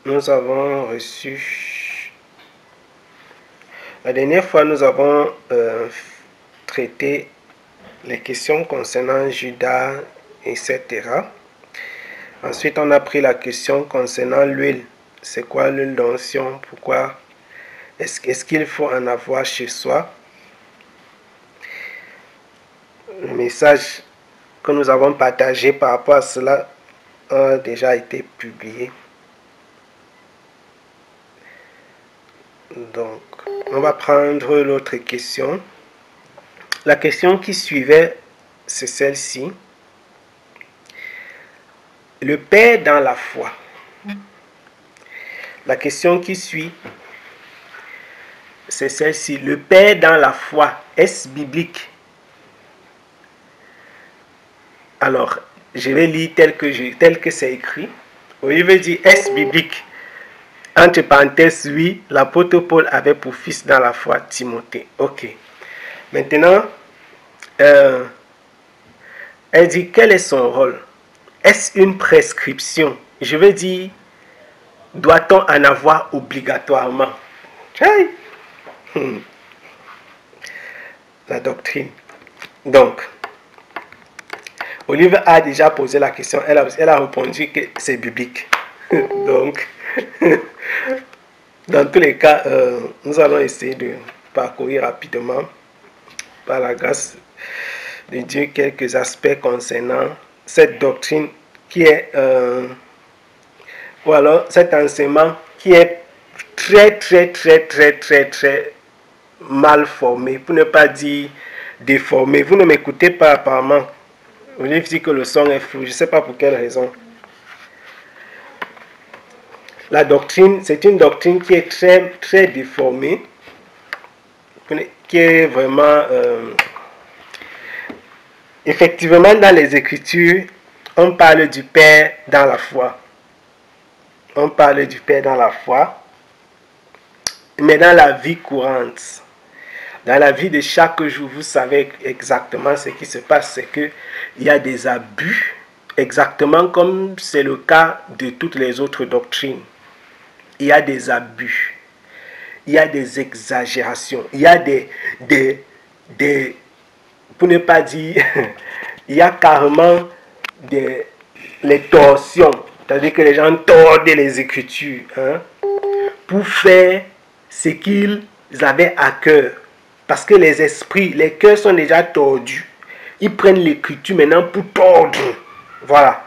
nous avons reçu... La dernière fois, nous avons traité les questions concernant Judas, etc. Ensuite, on a pris la question concernant l'huile. C'est quoi l'huile d'onction? Pourquoi? Est-ce qu'il faut en avoir chez soi? Le message que nous avons partagé par rapport à cela a déjà été publié. Donc, on va prendre l'autre question. La question qui suivait, c'est celle-ci. Le Père dans la foi. La question qui suit, c'est celle-ci. Le Père dans la foi, est-ce biblique? Alors, je vais lire tel que c'est écrit. Au lieu de dire est-ce biblique? Entre parenthèses, oui, l'apôtre Paul avait pour fils dans la foi Timothée. Ok. Maintenant, elle dit quel est son rôle? Est-ce une prescription? Je veux dire, doit-on en avoir obligatoirement? Hey. La doctrine. Donc, Olive a déjà posé la question. Elle a répondu que c'est biblique. Donc, dans tous les cas, nous allons essayer de parcourir rapidement, par la grâce de Dieu, quelques aspects concernant cette doctrine qui est, ou alors cet enseignement qui est très mal formé, pour ne pas dire déformé. Vous ne m'écoutez pas apparemment. Vous dites que le son est flou, je ne sais pas pour quelle raison. La doctrine, c'est une doctrine qui est très déformée, qui est vraiment... effectivement, dans les Écritures, on parle du Père dans la foi. On parle du Père dans la foi, mais dans la vie courante, dans la vie de chaque jour, vous savez exactement ce qui se passe, c'est qu'il y a des abus, exactement comme c'est le cas de toutes les autres doctrines. Il y a des abus, il y a des exagérations, il y a des pour ne pas dire, il y a carrément les torsions, c'est-à-dire que les gens tordent les Écritures pour faire ce qu'ils avaient à cœur. Parce que les esprits, les cœurs sont déjà tordus. Ils prennent l'écriture maintenant pour tordre. Voilà.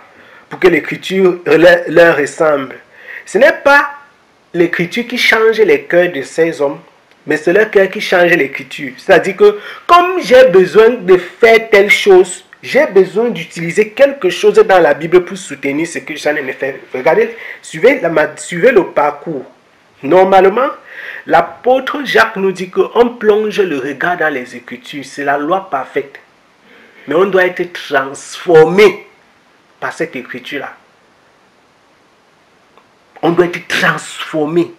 Pour que l'écriture leur ressemble. Ce n'est pas l'écriture qui change les cœurs de ces hommes, mais c'est leur cœur qui change l'écriture. C'est-à-dire que comme j'ai besoin de faire telle chose, j'ai besoin d'utiliser quelque chose dans la Bible pour soutenir ce que j'en ai fait. Regardez, suivez le parcours. Normalement, l'apôtre Jacques nous dit qu'on plonge le regard dans les Écritures. C'est la loi parfaite. Mais on doit être transformé par cette Écriture-là. On doit être transformé.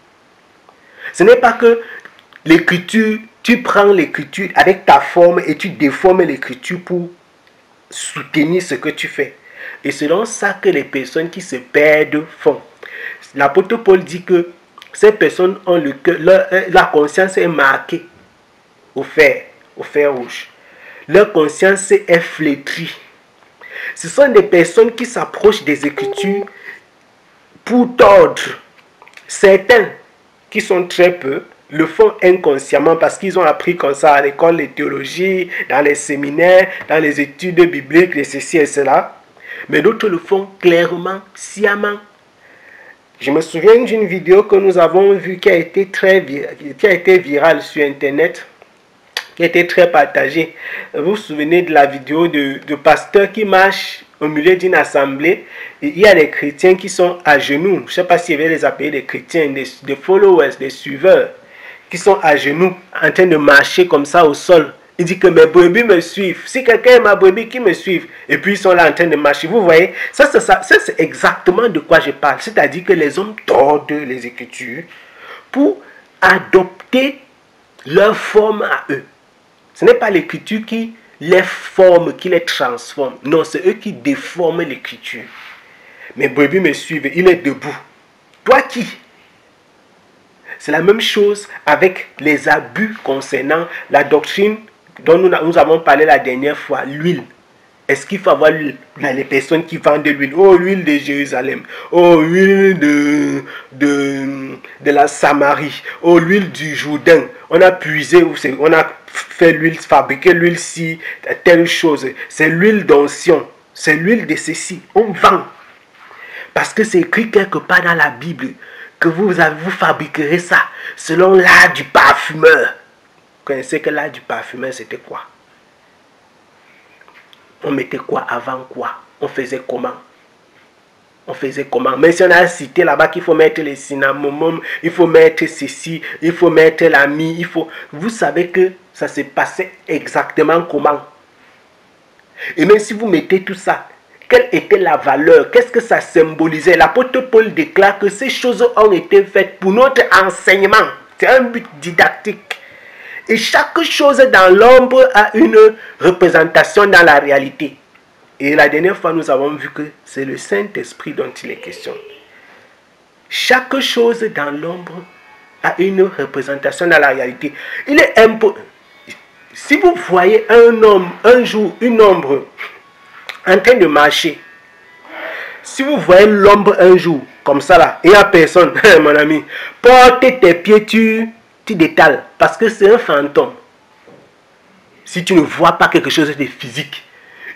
Ce n'est pas que l'Écriture, tu prends l'Écriture avec ta forme et tu déformes l'Écriture pour soutenir ce que tu fais. Et c'est dans ça que les personnes qui se perdent font. L'apôtre Paul dit que ces personnes ont le cœur, la conscience est marquée au fer rouge. Leur conscience est flétrie. Ce sont des personnes qui s'approchent des Écritures pour tordre. Certains, qui sont très peu, le font inconsciemment parce qu'ils ont appris comme ça à l'école de théologie, dans les séminaires, dans les études bibliques, et ceci et cela. Mais d'autres le font clairement, sciemment. Je me souviens d'une vidéo que nous avons vue qui a été virale sur Internet, qui a été très partagée. Vous vous souvenez de la vidéo de pasteur qui marche au milieu d'une assemblée. Et il y a des chrétiens qui sont à genoux. Je ne sais pas si je vais les appeler des chrétiens, des followers, des suiveurs, qui sont à genoux en train de marcher comme ça au sol. Il dit que mes brebis me suivent. Si quelqu'un est ma brebis, qui me suivent. Et puis ils sont là en train de marcher. Vous voyez, ça c'est exactement de quoi je parle. C'est-à-dire que les hommes tordent les Écritures pour adopter leur forme à eux. Ce n'est pas l'Écriture qui les forme, qui les transforme. Non, c'est eux qui déforment l'Écriture. Mes brebis me suivent. Il est debout. Toi qui? C'est la même chose avec les abus concernant la doctrine dont nous avons parlé la dernière fois, l'huile. Est-ce qu'il faut avoir l'huile? Les personnes qui vendent de l'huile. Oh, l'huile de Jérusalem. Oh, l'huile de la Samarie. Oh, l'huile du Jourdain. On a puisé, on a fait l'huile, fabriqué l'huile si, telle chose. C'est l'huile d'onction. C'est l'huile de ceci. On vend. Parce que c'est écrit quelque part dans la Bible que vous fabriquerez ça selon l'art du parfumeur. Vous connaissez que l'art du parfumeur, c'était quoi? On mettait quoi avant quoi? On faisait comment? On faisait comment? Mais si on a cité là-bas qu'il faut mettre les cinnamomum, il faut mettre ceci, il faut mettre la mie, il faut... Vous savez que ça se passait exactement comment? Et même si vous mettez tout ça, quelle était la valeur? Qu'est-ce que ça symbolisait? L'apôtre Paul déclare que ces choses ont été faites pour notre enseignement. C'est un but didactique. Et chaque chose dans l'ombre a une représentation dans la réalité. Et la dernière fois, nous avons vu que c'est le Saint-Esprit dont il est question. Chaque chose dans l'ombre a une représentation dans la réalité. Il est important. Si vous voyez un homme, un jour, une ombre en train de marcher, si vous voyez l'ombre un jour, comme ça là, il n'y a personne, mon ami, porte tes pieds, tu détales, parce que c'est un fantôme. Si tu ne vois pas quelque chose de physique,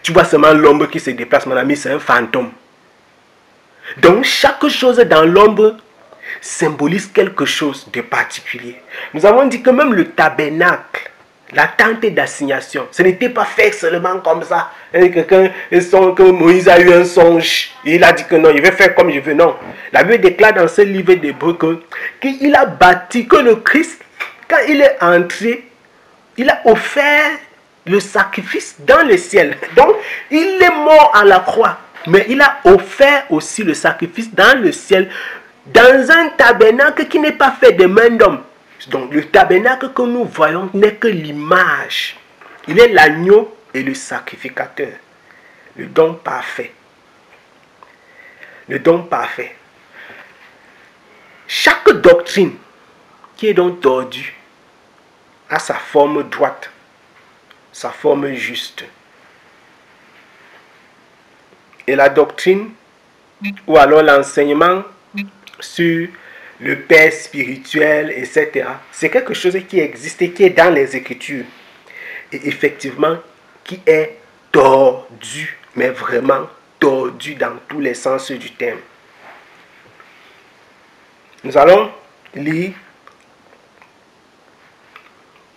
tu vois seulement l'ombre qui se déplace, mon ami, c'est un fantôme. Donc, chaque chose dans l'ombre symbolise quelque chose de particulier. Nous avons dit que même le tabernacle, la tente d'assignation, ce n'était pas fait seulement comme ça. Que Moïse a eu un songe, et il a dit que non, il veut faire comme je veux. Non. La Bible déclare dans ce livre d'Hébreux qu'il a bâti, que le Christ, quand il est entré, il a offert le sacrifice dans le ciel. Donc, il est mort à la croix, mais il a offert aussi le sacrifice dans le ciel, dans un tabernacle qui n'est pas fait de main d'homme. Donc, le tabernacle que nous voyons n'est que l'image. Il est l'agneau et le sacrificateur. Le don parfait. Le don parfait. Chaque doctrine qui est donc tordue a sa forme droite, sa forme juste. Et la doctrine, ou alors l'enseignement sur le Père spirituel, etc., c'est quelque chose qui existe et qui est dans les Écritures. Et effectivement, qui est tordu, mais vraiment tordu dans tous les sens du terme. Nous allons lire,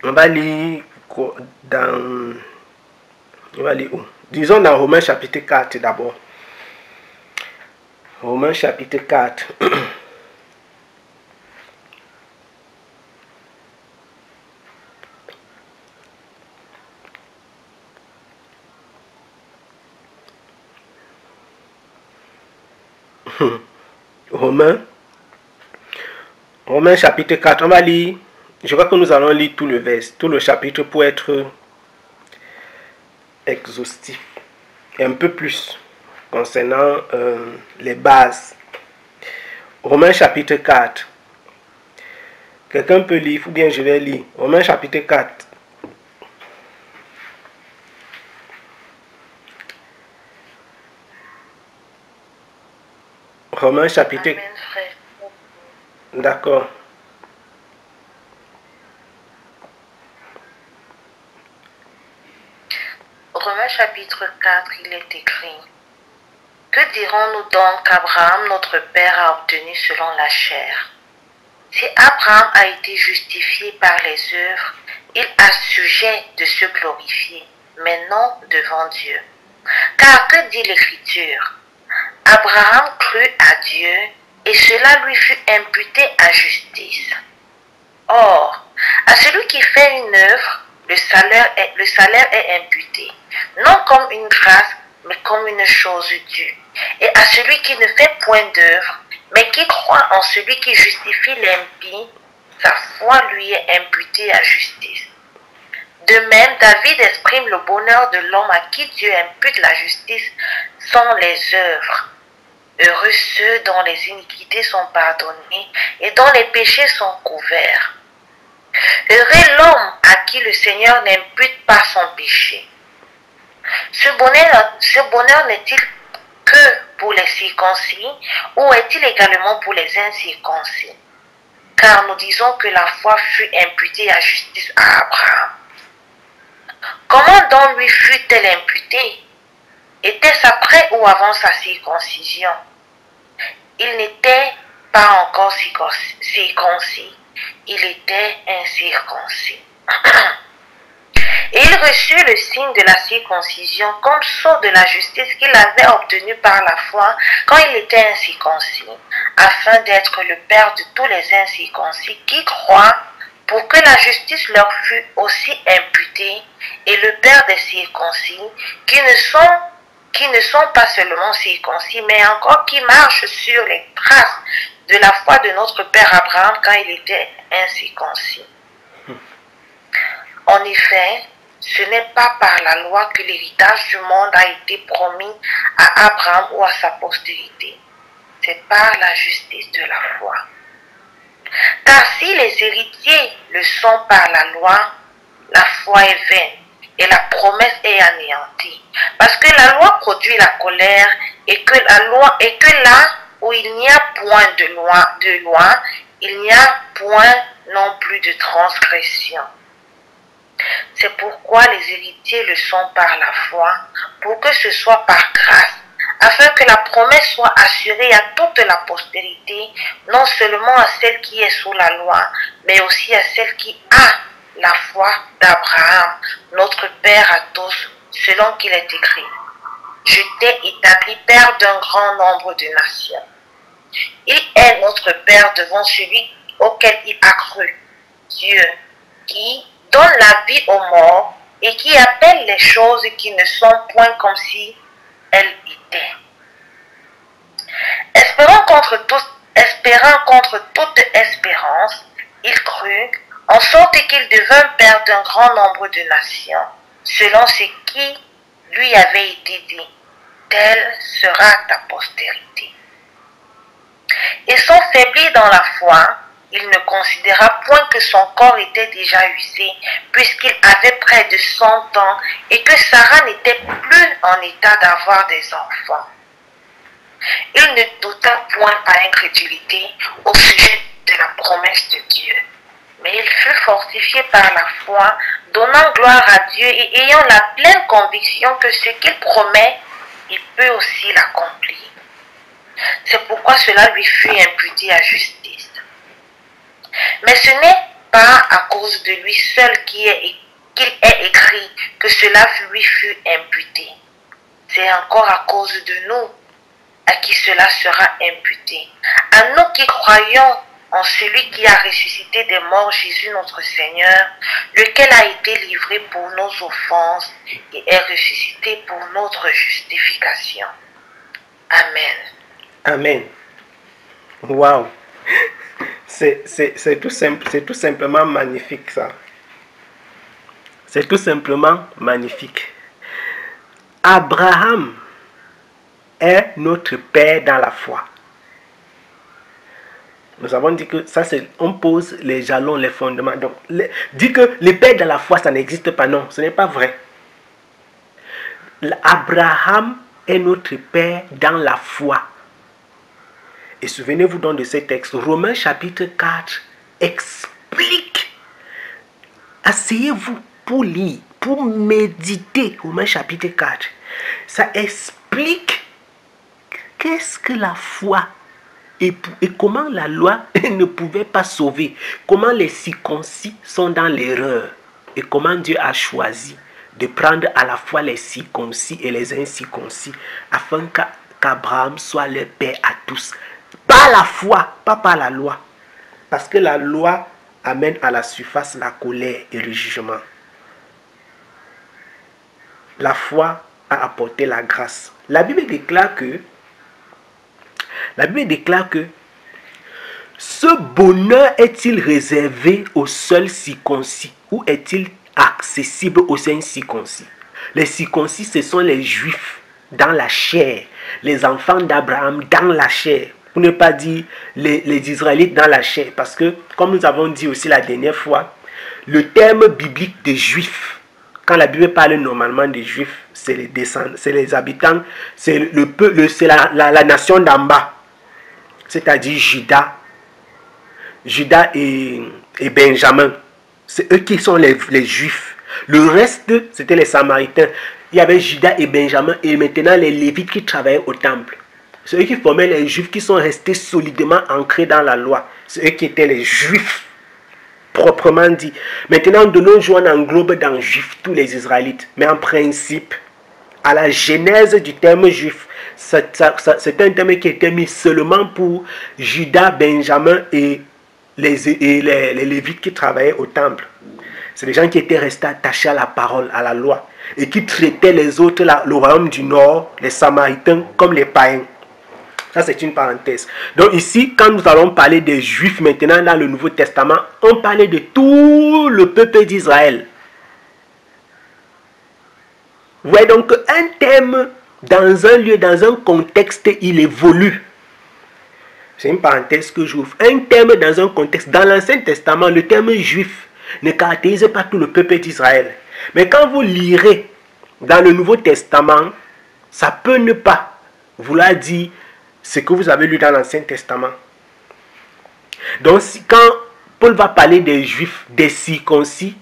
on va lire dans, on va lire où? Disons dans Romains chapitre 4 d'abord. Romains chapitre 4. Romains chapitre 4, on va lire, je crois que nous allons lire tout le vers, tout le chapitre pour être exhaustif, et un peu plus concernant les bases. Romains chapitre 4. Quelqu'un peut lire, ou bien je vais lire. Romains chapitre 4. Romains chapitre... Amen, frère. D'accord. Romains chapitre 4, il est écrit: Que dirons-nous donc qu'Abraham, notre père, a obtenu selon la chair? Si Abraham a été justifié par les œuvres, il a sujet de se glorifier, mais non devant Dieu. Car que dit l'Écriture? Abraham crut à Dieu, et cela lui fut imputé à justice. Or, à celui qui fait une œuvre, le salaire est imputé, non comme une grâce, mais comme une chose due. Et à celui qui ne fait point d'œuvre, mais qui croit en celui qui justifie l'impie, sa foi lui est imputée à justice. De même, David exprime le bonheur de l'homme à qui Dieu impute la justice sans les œuvres. Heureux ceux dont les iniquités sont pardonnées et dont les péchés sont couverts. Heureux l'homme à qui le Seigneur n'impute pas son péché. Ce bonheur n'est-il que pour les circoncis ou est-il également pour les incirconcis? Car nous disons que la foi fut imputée à justice à Abraham. Comment donc lui fut-elle imputée? Était-ce après ou avant sa circoncision? Il n'était pas encore circoncis, il était incirconcis. Et il reçut le signe de la circoncision comme sceau de la justice qu'il avait obtenu par la foi quand il était incirconcis, afin d'être le père de tous les incirconcis qui croient, pour que la justice leur fût aussi imputée, et le père des circoncis qui ne sont pas seulement circoncis, mais encore qui marchent sur les traces de la foi de notre père Abraham quand il était incirconcis. En effet, ce n'est pas par la loi que l'héritage du monde a été promis à Abraham ou à sa postérité. C'est par la justice de la foi. Car si les héritiers le sont par la loi, la foi est vaine et la promesse est anéantie. Parce que la loi produit la colère et que là où il n'y a point de loi, il n'y a point non plus de transgression. C'est pourquoi les héritiers le sont par la foi, pour que ce soit par grâce, afin que la promesse soit assurée à toute la postérité, non seulement à celle qui est sous la loi, mais aussi à celle qui a la foi d'Abraham, notre Père à tous, selon qu'il est écrit. Je t'ai établi Père d'un grand nombre de nations. Il est notre Père devant celui auquel il a cru, Dieu, qui donne la vie aux morts et qui appelle les choses qui ne sont point comme si elles étaient. Espérant contre toute espérance, il crut, en sorte qu'il devint père d'un grand nombre de nations, selon ce qui lui avait été dit. Telle sera ta postérité. Et sans faiblir dans la foi, il ne considéra point que son corps était déjà usé, puisqu'il avait près de 100 ans et que Sarah n'était plus en état d'avoir des enfants. Il ne douta point par incrédulité au sujet de la promesse de Dieu, mais il fut fortifié par la foi, donnant gloire à Dieu et ayant la pleine conviction que ce qu'il promet, il peut aussi l'accomplir. C'est pourquoi cela lui fut imputé à justice. Mais ce n'est pas à cause de lui seul qu'il est écrit que cela lui fut imputé. C'est encore à cause de nous à qui cela sera imputé. À nous qui croyons en celui qui a ressuscité des morts, Jésus notre Seigneur, lequel a été livré pour nos offenses et est ressuscité pour notre justification. Amen. Amen. Waouh. C'est tout simplement magnifique ça. C'est tout simplement magnifique. Abraham est notre père dans la foi. Nous avons dit que ça, on pose les jalons, les fondements. Donc, dit que les pères dans la foi, ça n'existe pas. Non, ce n'est pas vrai. Abraham est notre père dans la foi. Et souvenez-vous donc de ce texte. Romains chapitre 4 explique. Asseyez-vous pour lire, pour méditer. Romains chapitre 4. Ça explique qu'est-ce que la foi et comment la loi ne pouvait pas sauver. Comment les circoncis sont dans l'erreur. Et comment Dieu a choisi de prendre à la fois les circoncis et les incirconcis afin qu'Abraham soit le père à tous. Par la foi, pas par la loi. Parce que la loi amène à la surface la colère et le jugement. La foi a apporté la grâce. La Bible déclare que ce bonheur est-il réservé aux seuls circoncis ou est-il accessible aux incirconcis? Les circoncis, ce sont les juifs dans la chair. Les enfants d'Abraham dans la chair. Pour ne pas dire les Israélites dans la chair. Parce que, comme nous avons dit aussi la dernière fois, le terme biblique de juifs, quand la Bible parle normalement des juifs, c'est les descendants, c'est les habitants, c'est le peuple, c'est la nation d'en bas. C'est-à-dire Juda et Benjamin. C'est eux qui sont les juifs. Le reste, c'était les Samaritains. Il y avait Juda et Benjamin et maintenant les Lévites qui travaillaient au temple. C'est eux qui formaient les Juifs qui sont restés solidement ancrés dans la loi. C'est eux qui étaient les Juifs, proprement dit. Maintenant, de nos jours, on englobe dans Juifs tous les Israélites. Mais en principe, à la genèse du terme Juif, c'est un terme qui était mis seulement pour Juda, Benjamin et les Lévites qui travaillaient au temple. C'est des gens qui étaient restés attachés à la parole, à la loi, et qui traitaient les autres, le royaume du Nord, les Samaritains, comme les païens. Ça, c'est une parenthèse. Donc ici, quand nous allons parler des Juifs maintenant dans le Nouveau Testament, on parlait de tout le peuple d'Israël. Vous voyez donc un thème dans un lieu, dans un contexte, il évolue. C'est une parenthèse que j'ouvre. Un thème dans un contexte. Dans l'Ancien Testament, le terme juif ne caractérise pas tout le peuple d'Israël. Mais quand vous lirez dans le Nouveau Testament, ça peut ne pas vouloir dire ce que vous avez lu dans l'Ancien Testament. Donc, quand Paul va parler des Juifs, des circoncis,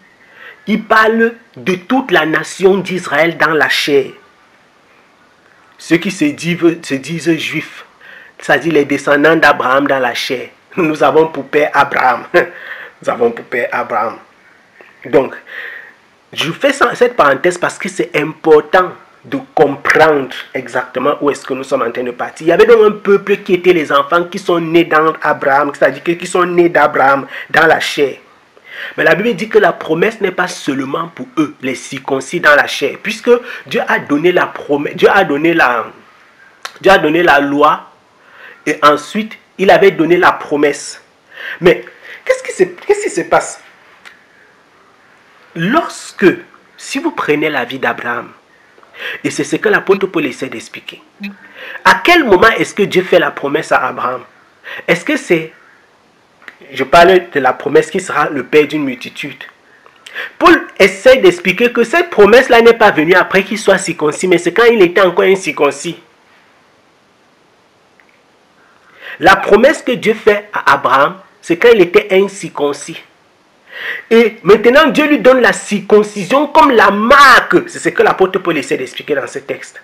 il parle de toute la nation d'Israël dans la chair. Ceux qui se disent Juifs, c'est-à-dire les descendants d'Abraham dans la chair. Nous avons pour père Abraham. Nous avons pour père Abraham. Donc, je fais cette parenthèse parce que c'est important de comprendre exactement où est-ce que nous sommes en train de partir. Il y avait donc un peuple qui était les enfants qui sont nés dans Abraham, c'est-à-dire qui sont nés d'Abraham dans la chair. Mais la Bible dit que la promesse n'est pas seulement pour eux, les circoncis dans la chair, puisque Dieu a donné la promesse, Dieu a donné la loi, et ensuite il avait donné la promesse. Mais qu'est-ce qui se passe lorsque, si vous prenez la vie d'Abraham, et c'est ce que l'apôtre Paul essaie d'expliquer, à quel moment est-ce que Dieu fait la promesse à Abraham? Est-ce que c'est, je parle de la promesse qui sera le père d'une multitude. Paul essaie d'expliquer que cette promesse-là n'est pas venue après qu'il soit circoncis, mais c'est quand il était encore incirconcis. La promesse que Dieu fait à Abraham, c'est quand il était incirconcis. Et maintenant, Dieu lui donne la circoncision comme la marque. C'est ce que l'apôtre Paul essaie d'expliquer dans ce texte.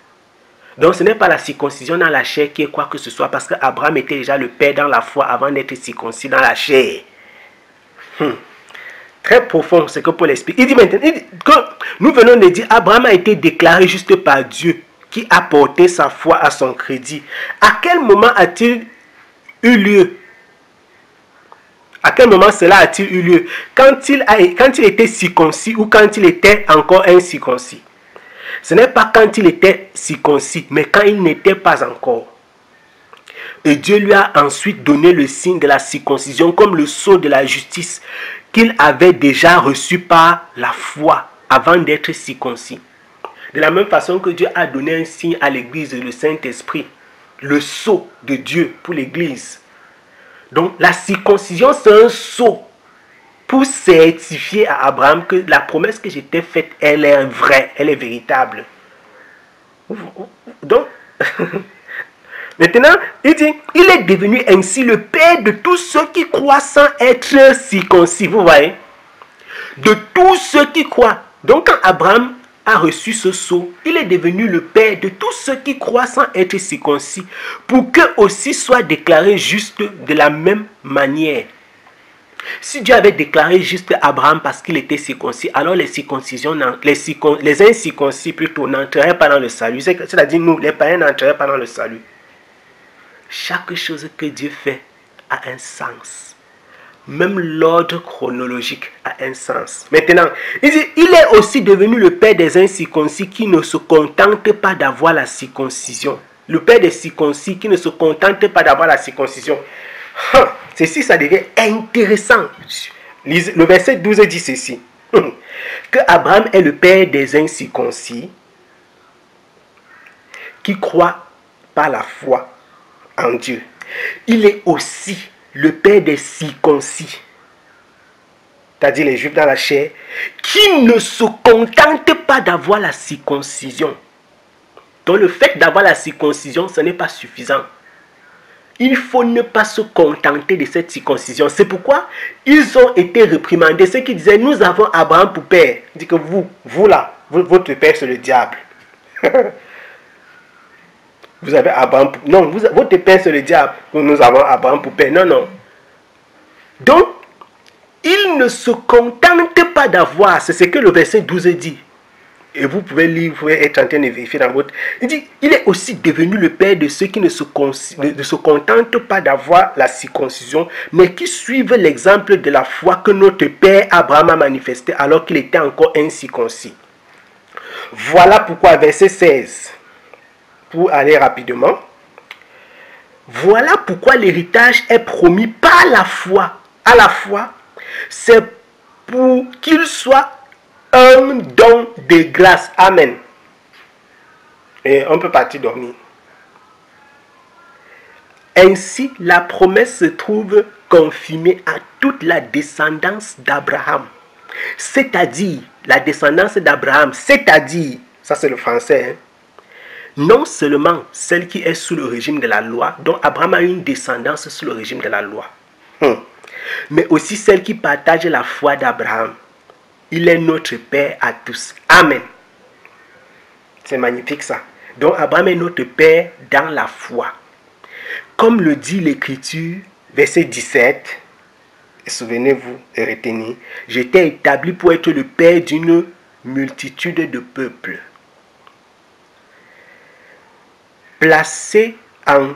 Donc, ce n'est pas la circoncision dans la chair qui est quoi que ce soit, parce qu'Abraham était déjà le père dans la foi avant d'être circoncis dans la chair. Très profond, ce que Paul explique. Il dit maintenant que nous venons de dire, Abraham a été déclaré juste par Dieu, qui a porté sa foi à son crédit. À quel moment a-t-il eu lieu? À quel moment cela a-t-il eu lieu? Quand il était circoncis ou quand il était encore incirconcis? Ce n'est pas quand il était circoncis, mais quand il n'était pas encore. Et Dieu lui a ensuite donné le signe de la circoncision comme le sceau de la justice qu'il avait déjà reçu par la foi avant d'être circoncis. De la même façon que Dieu a donné un signe à l'Église, le Saint-Esprit, le sceau de Dieu pour l'Église. Donc la circoncision, c'est un sceau pour certifier à Abraham que la promesse que j'étais faite, elle est vraie, elle est véritable. Donc, maintenant, il dit, il est devenu ainsi le père de tous ceux qui croient sans être circoncis. Vous voyez? De tous ceux qui croient. Donc, quand Abraham a reçu ce sceau, il est devenu le père de tous ceux qui croient sans être circoncis, pour qu'eux aussi soient déclarés justes de la même manière. Si Dieu avait déclaré juste Abraham parce qu'il était circoncis, alors les incirconcis plutôt n'entreraient pas dans le salut. C'est-à-dire nous, les païens, n'entreraient pas dans le salut. Chaque chose que Dieu fait a un sens. Même l'ordre chronologique a un sens. Maintenant, il dit, il est aussi devenu le père des incirconcis qui ne se contentent pas d'avoir la circoncision. Le père des circoncis qui ne se contente pas d'avoir la circoncision. Ceci, ça devient intéressant. Le verset 12 dit ceci. Que Abraham est le père des incirconcis qui croient par la foi en Dieu. Il est aussi le Père des circoncis, c'est-à-dire les Juifs dans la chair, qui ne se contentent pas d'avoir la circoncision. Donc le fait d'avoir la circoncision, ce n'est pas suffisant. Il faut ne pas se contenter de cette circoncision. C'est pourquoi ils ont été réprimandés. Ceux qui disaient, nous avons Abraham pour père. Il dit que vous là, votre père c'est le diable. Vous avez Abraham pour... Non, votre père c'est le diable. Nous avons Abraham pour père. Non, non. Donc, ils ne se contentent pas d'avoir. C'est ce que le verset 12 dit. Et vous pouvez lire, vous pouvez être en train de vérifier dans votre... Il dit, il est aussi devenu le père de ceux qui ne se contentent pas d'avoir la circoncision, mais qui suivent l'exemple de la foi que notre père Abraham a manifesté alors qu'il était encore incirconcis. Voilà pourquoi, verset 16, pour aller rapidement, voilà pourquoi l'héritage est promis par la foi. À la foi, c'est pour qu'il soit un don de grâce. Amen. Et on peut partir dormir. Ainsi, la promesse se trouve confirmée à toute la descendance d'Abraham. C'est-à-dire, la descendance d'Abraham, c'est-à-dire, ça c'est le français, non seulement celle qui est sous le régime de la loi, dont Abraham a une descendance sous le régime de la loi, mais aussi celle qui partage la foi d'Abraham. Il est notre Père à tous. Amen. C'est magnifique ça. Donc Abraham est notre Père dans la foi. Comme le dit l'Écriture, verset 17, souvenez-vous et retenez, j'étais établi pour être le Père d'une multitude de peuples. Placé en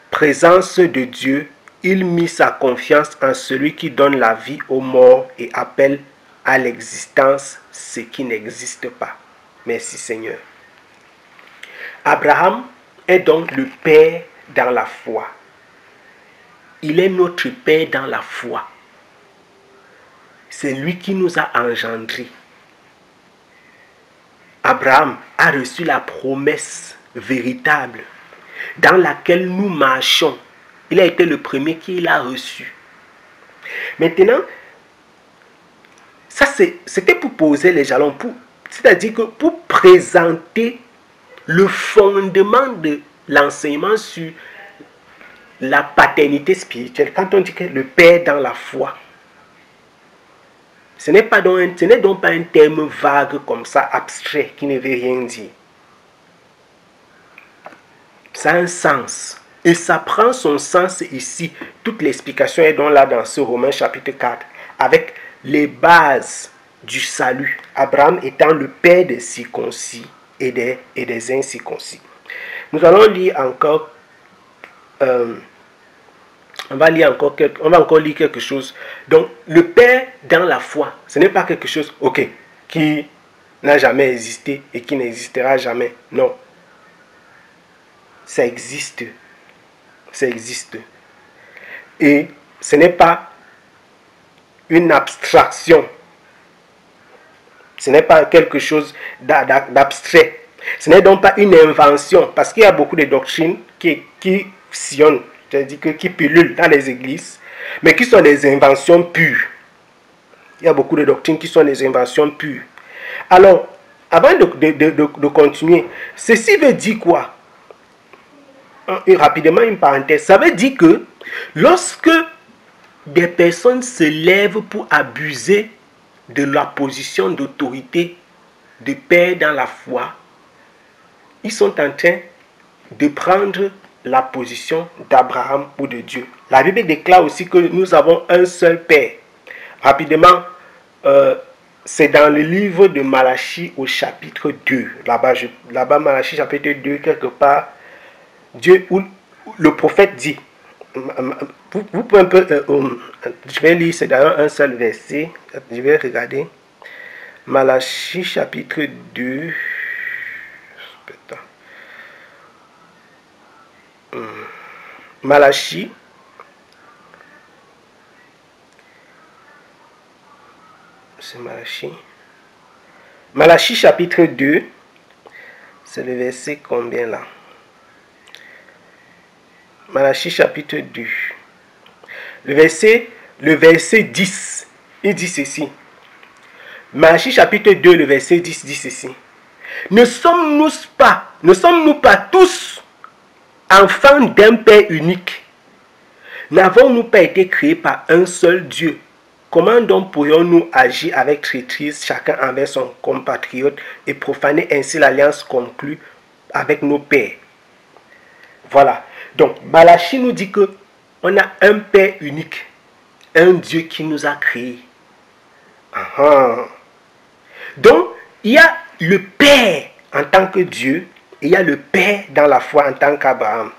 présence de Dieu, il mit sa confiance en celui qui donne la vie aux morts et appelle à l'existence ce qui n'existe pas. Merci Seigneur. Abraham est donc le Père dans la foi. Il est notre Père dans la foi. C'est lui qui nous a engendrés. Abraham a reçu la promesse véritable dans laquelle nous marchons. Il a été le premier qui l'a reçu. Maintenant, ça c'était pour poser les jalons, c'est-à-dire que pour présenter le fondement de l'enseignement sur la paternité spirituelle. Quand on dit que le Père dans la foi, ce n'est donc pas un terme vague comme ça, abstrait, qui ne veut rien dire. Ça a un sens. Et ça prend son sens ici. Toute l'explication est donc là dans ce Romains chapitre 4, avec les bases du salut. Abraham étant le père des circoncis et des incirconcis. Nous allons lire encore, on va encore lire quelque chose. Donc, le père dans la foi, ce n'est pas quelque chose, qui n'a jamais existé et qui n'existera jamais. Non. Ça existe. Ça existe. Et ce n'est pas une abstraction. Ce n'est pas quelque chose d'abstrait. Ce n'est donc pas une invention. Parce qu'il y a beaucoup de doctrines qui sillonnent, c'est-à-dire qui pullulent dans les églises, mais qui sont des inventions pures. Il y a beaucoup de doctrines qui sont des inventions pures. Alors, avant de continuer, ceci veut dire quoi? Et rapidement, une parenthèse. Ça veut dire que lorsque des personnes se lèvent pour abuser de la position d'autorité de père dans la foi, ils sont en train de prendre la position d'Abraham ou de Dieu. La Bible déclare aussi que nous avons un seul Père. Rapidement, c'est dans le livre de Malachie au chapitre 2. Là-bas, Malachie chapitre 2, quelque part, Dieu, où le prophète dit, vous pouvez un peu, je vais lire, c'est d'ailleurs un seul verset, je vais regarder, Malachie chapitre 2, Malachie, c'est Malachie chapitre 2, c'est le verset combien là? Malachie chapitre 2. Le verset 10. Il dit ceci. Malachie chapitre 2, le verset 10 dit ceci. Ne sommes-nous pas tous enfants d'un Père unique? N'avons-nous pas été créés par un seul Dieu? Comment donc pourrions-nous agir avec traîtrise chacun envers son compatriote et profaner ainsi l'alliance conclue avec nos pères? Voilà. Donc, Malachie nous dit que on a un Père unique, un Dieu qui nous a créés. Donc, il y a le Père en tant que Dieu et il y a le Père dans la foi en tant qu'Abraham.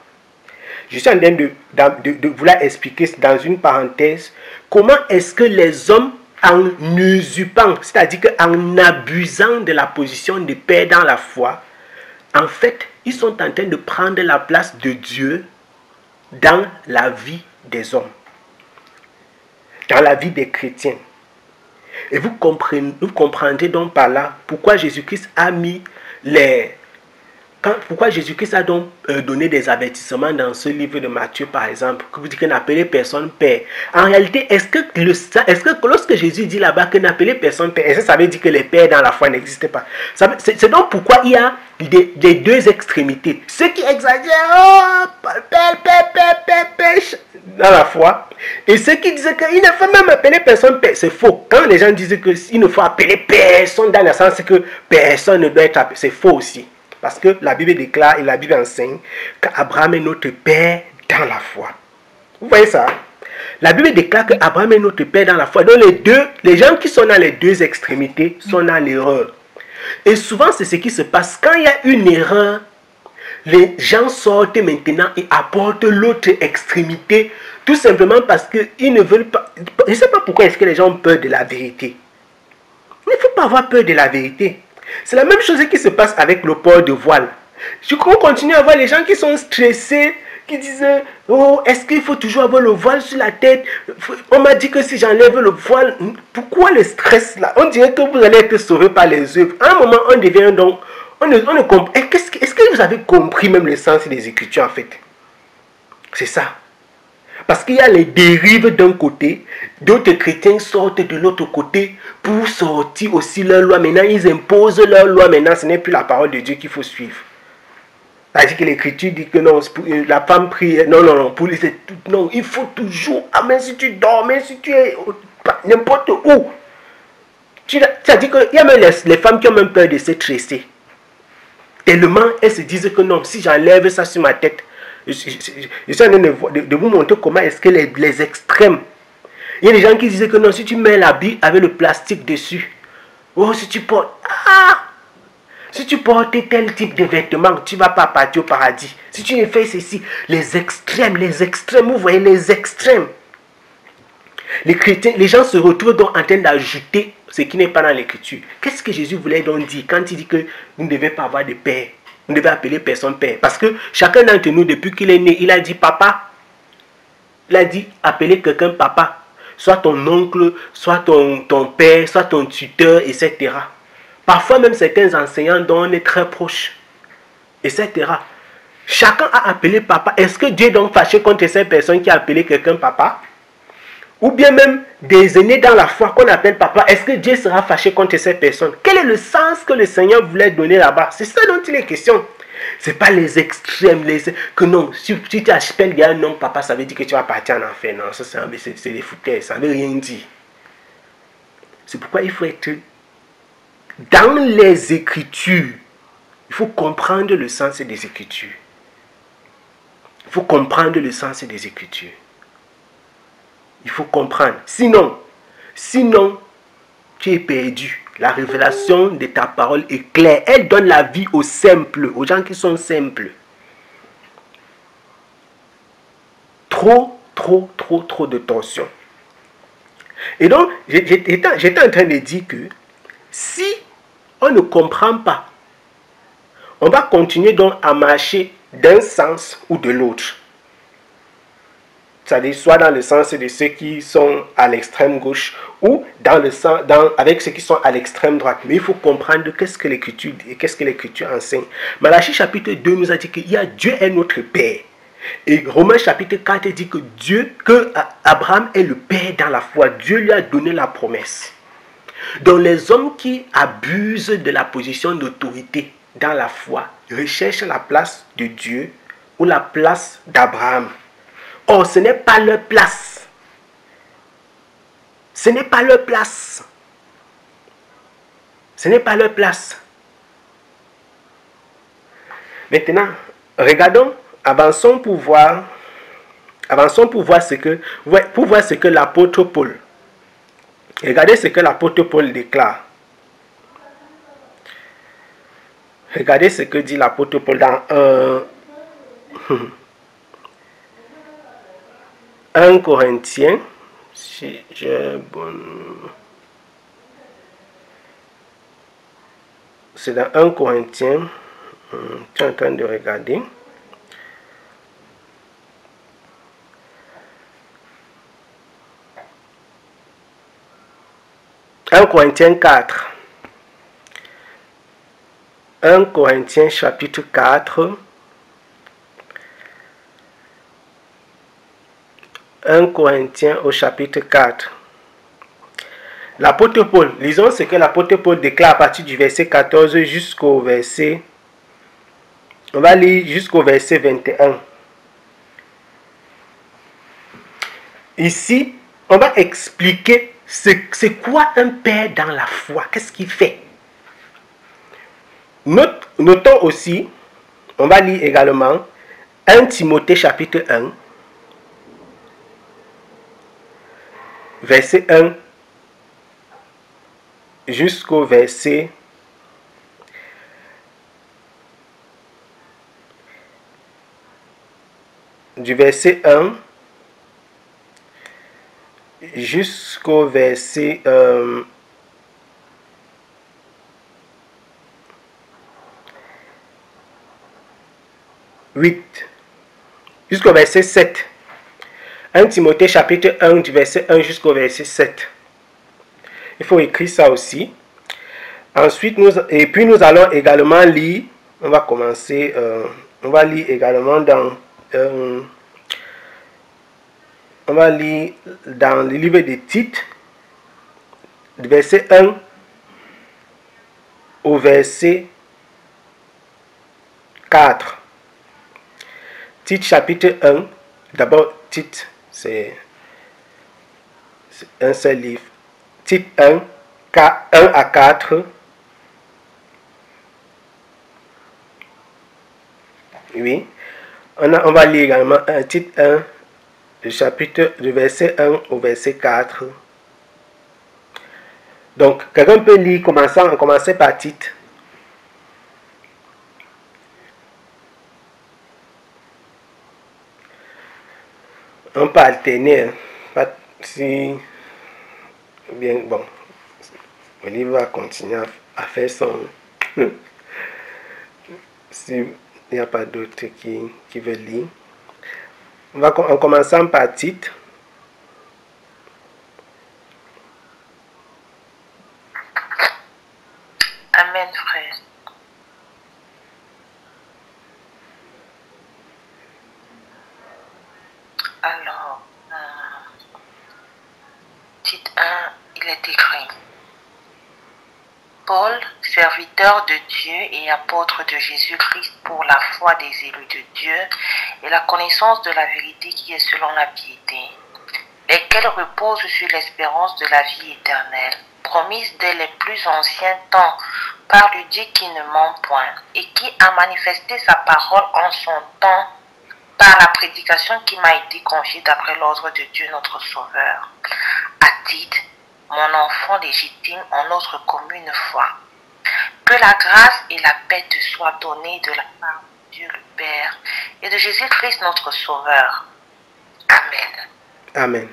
Je suis en train de vouloir expliquer dans une parenthèse comment est-ce que les hommes, en usurpant, c'est-à-dire qu'en abusant de la position de Père dans la foi, en fait, ils sont en train de prendre la place de Dieu dans la vie des hommes, dans la vie des chrétiens. Et vous comprendrez donc par là pourquoi Jésus-Christ a mis pourquoi Jésus-Christ a donc donné des avertissements dans ce livre de Matthieu, par exemple, que vous dites que n'appelez personne Père. En réalité, est-ce que lorsque Jésus dit là-bas que n'appelez personne Père, est-ce que ça veut dire que les pères dans la foi n'existaient pas? C'est donc pourquoi il y a des deux extrémités. Ceux qui exagèrent, Père, dans la foi, et ceux qui disaient qu'il ne faut même appeler personne Père. C'est faux. Quand les gens disent qu'il ne faut appeler personne dans le sens que personne ne doit être appelé, c'est faux aussi. Parce que la Bible déclare et la Bible enseigne qu'Abraham est notre Père dans la foi. Vous voyez ça? La Bible déclare qu'Abraham est notre Père dans la foi. Donc les gens qui sont dans les deux extrémités sont dans l'erreur. Et souvent c'est ce qui se passe. Quand il y a une erreur, les gens sortent maintenant et apportent l'autre extrémité. Tout simplement parce qu'ils ne veulent pas... Je ne sais pas pourquoi est-ce que les gens ont peur de la vérité. Il ne faut pas avoir peur de la vérité. C'est la même chose qui se passe avec le port de voile. Je crois qu'on continue à voir les gens qui sont stressés, qui disent « Oh, est-ce qu'il faut toujours avoir le voile sur la tête? On m'a dit que si j'enlève le voile, pourquoi le stress là? On dirait que vous allez être sauvé par les œuvres. » À un moment, on devient donc... On ne comprend. Est-ce que vous avez compris même le sens des Écritures en fait? C'est ça. Parce qu'il y a les dérives d'un côté, d'autres chrétiens sortent de l'autre côté pour sortir aussi leur loi. Maintenant, ils imposent leur loi. Maintenant, ce n'est plus la parole de Dieu qu'il faut suivre. C'est-à-dire que l'Écriture dit que non, la femme prie, non, non, il faut toujours, même si tu dors, même si tu es n'importe où. C'est-à-dire qu'il y a même les femmes qui ont même peur de se tresser. Tellement elles se disent que non, si j'enlève ça sur ma tête, je suis en train de vous montrer comment est-ce que les extrêmes. Il y a des gens qui disaient que non, si tu mets l'habit avec le plastique dessus, oh, si tu portes tel type de vêtements, tu ne vas pas partir au paradis. Si tu fais ceci, les extrêmes, vous voyez les extrêmes. Les chrétiens, les gens se retrouvent donc en train d'ajouter ce qui n'est pas dans l'Écriture. Qu'est-ce que Jésus voulait donc dire quand il dit que vous ne devez pas avoir de père? Vous ne devez appeler personne père. Parce que chacun d'entre nous, depuis qu'il est né, il a dit papa. Il a dit appeler quelqu'un papa. Soit ton oncle, soit ton père, soit ton tuteur, etc. Parfois même certains enseignants dont on est très proche, etc. Chacun a appelé papa. Est-ce que Dieu est donc fâché contre ces personnes qui a appelé quelqu'un papa? Ou bien même des aînés dans la foi qu'on appelle papa, est-ce que Dieu sera fâché contre ces personnes? Quel est le sens que le Seigneur voulait donner là-bas? C'est ça dont il est question. Ce n'est pas les extrêmes, que non, si tu appelles un nom papa, ça veut dire que tu vas partir en enfer. Non, ça c'est des foutaises, ça ne veut rien dire. C'est pourquoi il faut être dans les Écritures. Il faut comprendre le sens des Écritures. Il faut comprendre le sens des Écritures. Il faut comprendre. Sinon, tu es perdu. La révélation de ta parole est claire. Elle donne la vie aux simples, aux gens qui sont simples. Trop de tension. Et donc, j'étais en train de dire que si on ne comprend pas, on va continuer donc à marcher d'un sens ou de l'autre. C'est-à-dire soit dans le sens de ceux qui sont à l'extrême gauche ou avec ceux qui sont à l'extrême droite. Mais il faut comprendre qu'est-ce que l'Écriture enseigne. Malachie chapitre 2 nous a dit qu'il y a Dieu est notre Père. Et Romains chapitre 4 dit que Abraham est le père dans la foi. Dieu lui a donné la promesse. Donc les hommes qui abusent de la position d'autorité dans la foi recherchent la place de Dieu ou la place d'Abraham. Or, ce n'est pas leur place. Ce n'est pas leur place. Ce n'est pas leur place. Maintenant, regardons, avançons pour voir ce que l'apôtre Paul. Regardez ce que l'apôtre Paul déclare. Regardez ce que dit l'apôtre Paul dans 1 Corinthiens. Si j'ai bon. C'est dans 1 Corinthiens. Je suis en train de regarder. Un Corinthiens 4. 1 Corinthiens chapitre 4. 1 Corinthiens au chapitre 4. L'apôtre Paul, lisons ce que l'apôtre Paul déclare à partir du verset 14 jusqu'au verset... On va lire jusqu'au verset 21. Ici, on va expliquer c'est quoi un père dans la foi. Qu'est-ce qu'il fait? Notons aussi, on va lire également 1 Timothée chapitre 1, verset 1 jusqu'au verset du verset 1 jusqu'au verset 8 jusqu'au verset 7. 1 Timothée chapitre 1 du verset 1 jusqu'au verset 7. Il faut écrire ça aussi. Ensuite, nous allons également lire, on va commencer, on va lire également dans le livre de Tite, du verset 1 au verset 4. Tite chapitre 1, d'abord Tite, c'est un seul livre. Tite 1, 1 à 4. Oui. On va lire également Tite 1, du verset 1 au verset 4. Donc, quelqu'un peut lire, commencer par Tite. On peut alterner. Si bien, bon, Olivier va continuer à faire son. S'il n'y a pas d'autres qui veulent lire. En commençant par Tite. Amen, frère. Alors, Tite 1, il est écrit: Paul, serviteur de Dieu et apôtre de Jésus-Christ pour la foi des élus de Dieu et la connaissance de la vérité qui est selon la piété, lesquels reposent sur l'espérance de la vie éternelle, promise dès les plus anciens temps par le Dieu qui ne ment point et qui a manifesté sa parole en son temps par la prédication qui m'a été confiée d'après l'ordre de Dieu notre Sauveur. À Tite, mon enfant légitime en notre commune foi. Que la grâce et la paix te soient données de la part de Dieu le Père et de Jésus-Christ notre Sauveur. Amen. Amen.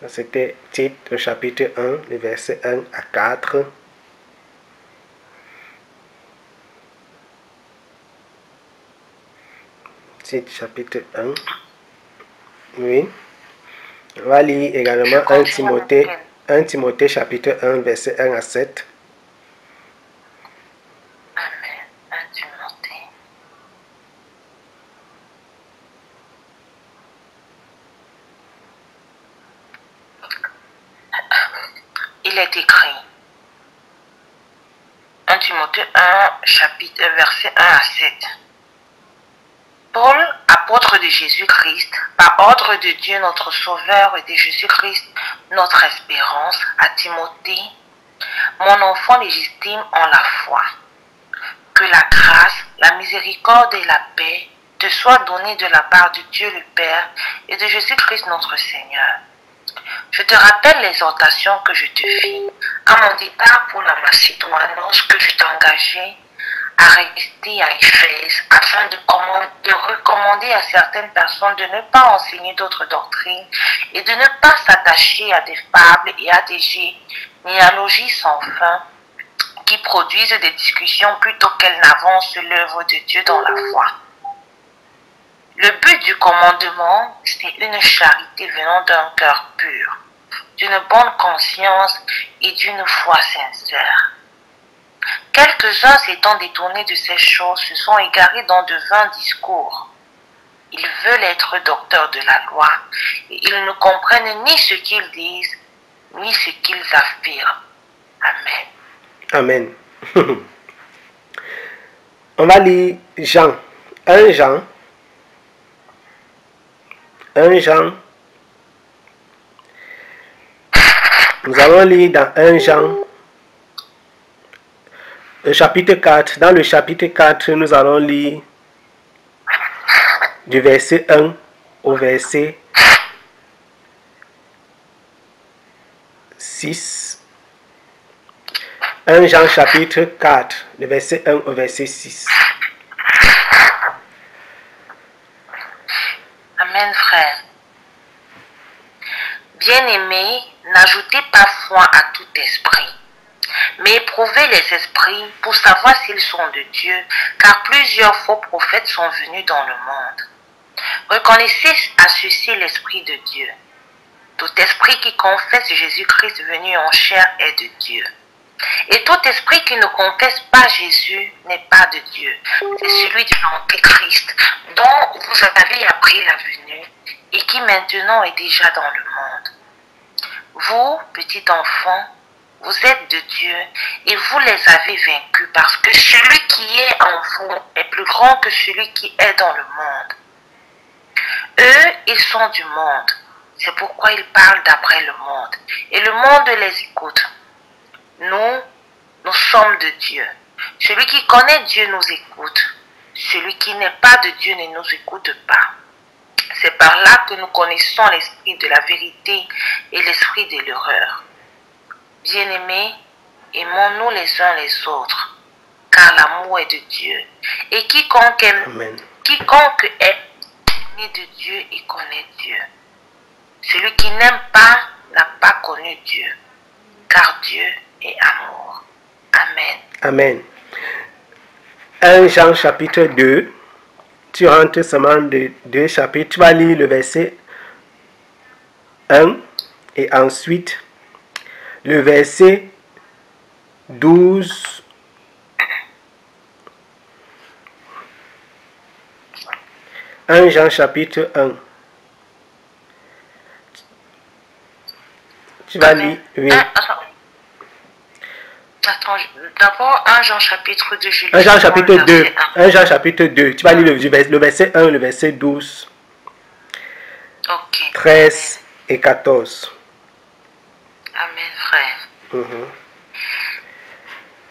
Ça c'était Tite au chapitre 1, les versets 1 à 4. Tite chapitre 1. Oui. On va lire également 1 Timothée chapitre 1, verset 1 à 7. Amen. 1 Timothée. il est écrit. 1 Timothée 1, chapitre, verset 1 à 7. Paul, apôtre de Jésus-Christ, par ordre de Dieu notre Sauveur et de Jésus-Christ notre espérance, à Timothée, mon enfant légitime en la foi. Que la grâce, la miséricorde et la paix te soient données de la part de Dieu le Père et de Jésus-Christ notre Seigneur. Je te rappelle l'exhortation que je te fis à mon départ pour la Macédoine lorsque je t'engageais à rester à Éphèse afin de recommander à certaines personnes de ne pas enseigner d'autres doctrines et de ne pas s'attacher à des fables et à des généalogies sans fin qui produisent des discussions plutôt qu'elles n'avancent l'œuvre de Dieu dans la foi. Le but du commandement, c'est une charité venant d'un cœur pur, d'une bonne conscience et d'une foi sincère. Quelques-uns s'étant détournés de ces choses se sont égarés dans de vains discours. Ils veulent être docteurs de la loi et ils ne comprennent ni ce qu'ils disent, ni ce qu'ils affirment. Amen. Amen. On va lire Jean. 1 Jean. 1 Jean. Nous allons lire dans 1 Jean. Le chapitre 4. Dans le chapitre 4, nous allons lire du verset 1 au verset 6. 1 Jean chapitre 4, le verset 1 au verset 6. Amen, frère. Bien-aimés, n'ajoutez pas foi à tout esprit, mais éprouvez les esprits pour savoir s'ils sont de Dieu, car plusieurs faux prophètes sont venus dans le monde. Reconnaissez à ceci l'Esprit de Dieu. Tout esprit qui confesse Jésus-Christ venu en chair est de Dieu. Et tout esprit qui ne confesse pas Jésus n'est pas de Dieu. C'est celui de l'Antéchrist, dont vous avez appris la venue et qui maintenant est déjà dans le monde. Vous, petits enfants, vous êtes de Dieu et vous les avez vaincus parce que celui qui est en vous est plus grand que celui qui est dans le monde. Eux, ils sont du monde. C'est pourquoi ils parlent d'après le monde. Et le monde les écoute. Nous sommes de Dieu. Celui qui connaît Dieu nous écoute. Celui qui n'est pas de Dieu ne nous écoute pas. C'est par là que nous connaissons l'esprit de la vérité et l'esprit de l'erreur. Bien-aimés, aimons-nous les uns les autres, car l'amour est de Dieu. Et quiconque est né de Dieu et connaît Dieu. Celui qui n'aime pas n'a pas connu Dieu, car Dieu est amour. Amen. Amen. 1 Jean chapitre 2. Tu rentres seulement de 2 chapitres. Tu vas lire le verset 1 et ensuite le verset 12. 1 Jean chapitre 1. Tu vas lire, oui. Attends, d'abord 1 Jean chapitre 2. 1 Jean chapitre 2. 1 Jean chapitre 2. Tu vas lire le verset 1, le verset 12. Ok. 13 et 14. Amen, frère.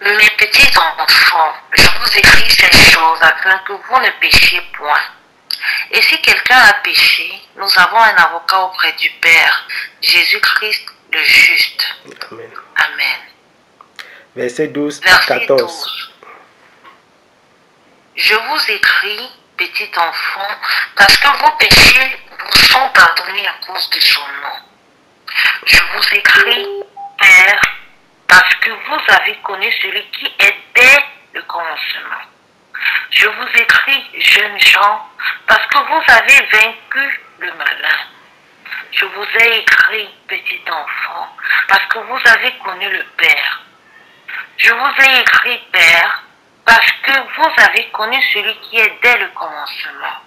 Mes petits enfants, je vous écris ces choses afin que vous ne péchiez point. Et si quelqu'un a péché, nous avons un avocat auprès du Père, Jésus-Christ le juste. Amen. Amen. Verset 12 à 14. 12. Je vous écris, petit enfant, parce que vos péchés vous sont pardonnés à cause de son nom. Je vous écris, Père, parce que vous avez connu celui qui est dès le commencement. Je vous écris, jeunes gens, parce que vous avez vaincu le malin. Je vous ai écrit, petit enfant, parce que vous avez connu le Père. Je vous ai écrit, Père, parce que vous avez connu celui qui est dès le commencement.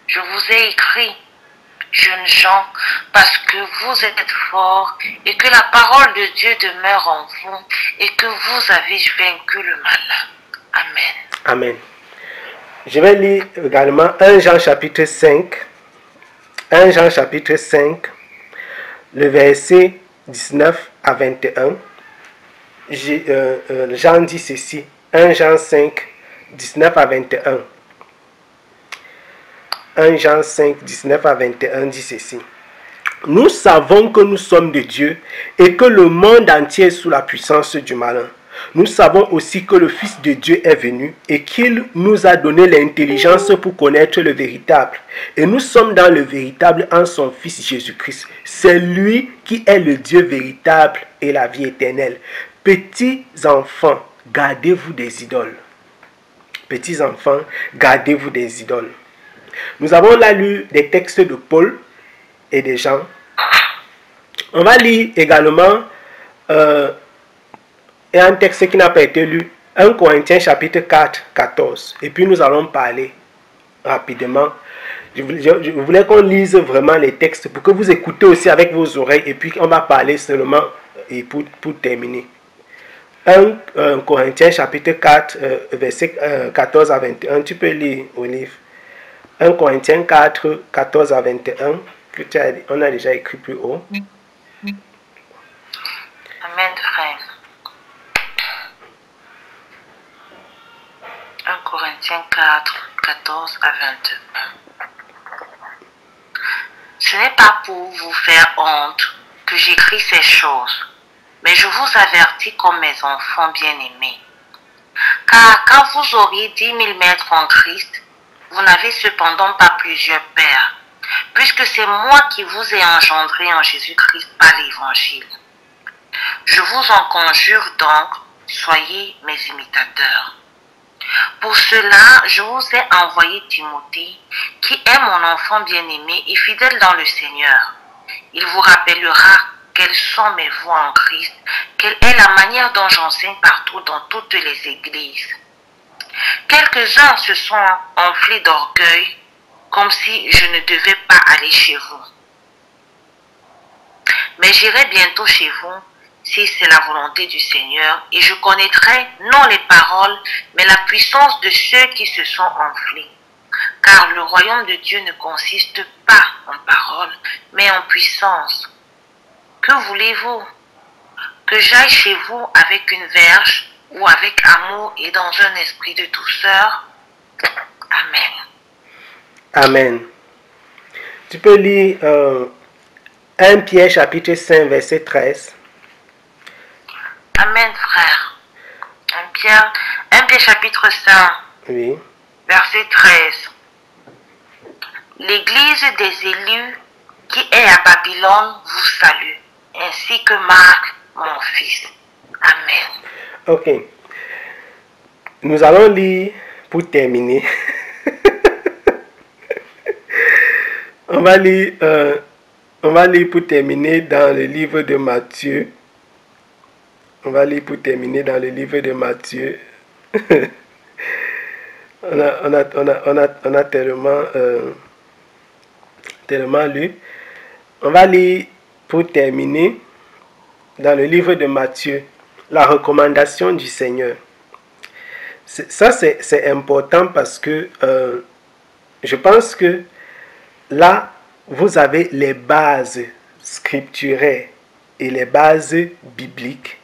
Je vous ai écrit, jeunes gens, parce que vous êtes forts et que la parole de Dieu demeure en vous et que vous avez vaincu le mal. Amen. Amen. Je vais lire également 1 Jean chapitre 5. 1 Jean chapitre 5, le verset 19 à 21. Jean dit ceci. 1 Jean 5, 19 à 21. 1 Jean 5, 19 à 21 dit ceci. Nous savons que nous sommes de Dieu et que le monde entier est sous la puissance du malin. Nous savons aussi que le Fils de Dieu est venu et qu'il nous a donné l'intelligence pour connaître le véritable. Et nous sommes dans le véritable en son Fils Jésus-Christ. C'est lui qui est le Dieu véritable et la vie éternelle. Petits enfants, gardez-vous des idoles. Petits enfants, gardez-vous des idoles. Nous avons là lu des textes de Paul et de Jean. On va lire également un texte qui n'a pas été lu, 1 Corinthiens chapitre 4, 14. Et puis nous allons parler rapidement. Je voulais qu'on lise vraiment les textes pour que vous écoutez aussi avec vos oreilles et puis on va parler seulement et pour terminer. 1 Corinthiens chapitre 4, verset 14 à 21. Tu peux lire, Olive. 1 Corinthiens 4, 14 à 21, que on a déjà écrit plus haut. Amen, frère. 1 Corinthiens 4, 14 à 21. Ce n'est pas pour vous faire honte que j'écris ces choses, mais je vous avertis comme mes enfants bien-aimés. Car quand vous auriez 10 000 maîtres en Christ, vous n'avez cependant pas plusieurs pères, puisque c'est moi qui vous ai engendré en Jésus-Christ par l'Évangile. Je vous en conjure donc, soyez mes imitateurs. Pour cela, je vous ai envoyé Timothée, qui est mon enfant bien-aimé et fidèle dans le Seigneur. Il vous rappellera quelles sont mes voies en Christ, quelle est la manière dont j'enseigne partout dans toutes les églises. Quelques-uns se sont enflés d'orgueil, comme si je ne devais pas aller chez vous. Mais j'irai bientôt chez vous, si c'est la volonté du Seigneur, et je connaîtrai non les paroles, mais la puissance de ceux qui se sont enflés. Car le royaume de Dieu ne consiste pas en paroles, mais en puissance. Que voulez-vous? Que j'aille chez vous avec une verge ou avec amour et dans un esprit de douceur? Amen. Amen. Tu peux lire 1 Pierre chapitre 5 verset 13. Amen, frère. 1 Pierre chapitre 5, Oui. verset 13. L'église des élus qui est à Babylone vous salue, ainsi que Marc, mon fils. Amen. Ok. Nous allons lire pour terminer. on va lire pour terminer dans le livre de Matthieu. On va lire pour terminer dans le livre de Matthieu. on a tellement lu. On va lire pour terminer dans le livre de Matthieu, la recommandation du Seigneur. Ça, c'est important parce que je pense que là, vous avez les bases scripturaires et les bases bibliques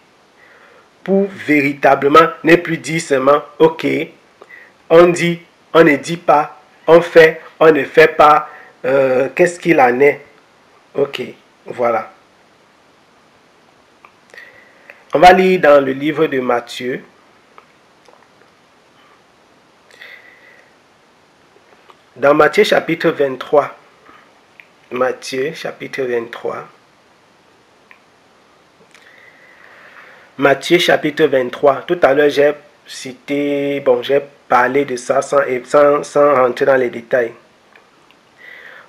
pour véritablement ne plus dire seulement, ok, on dit, on ne dit pas, on fait, on ne fait pas, qu'est-ce qu'il en est? Ok, voilà. On va lire dans le livre de Matthieu. Dans Matthieu chapitre 23. Matthieu chapitre 23. Matthieu chapitre 23. Tout à l'heure, j'ai cité, j'ai parlé de ça sans rentrer dans les détails.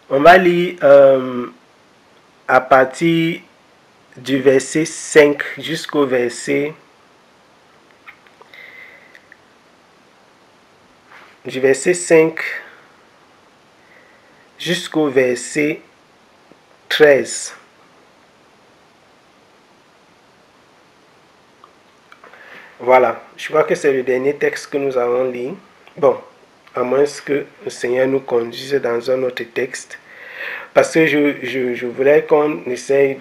On va lire à partir du verset 5 jusqu'au verset 5 jusqu'au verset 13. Voilà, je crois que c'est le dernier texte que nous avons lu. Bon, à moins que le Seigneur nous conduise dans un autre texte. Parce que je voulais qu'on essaye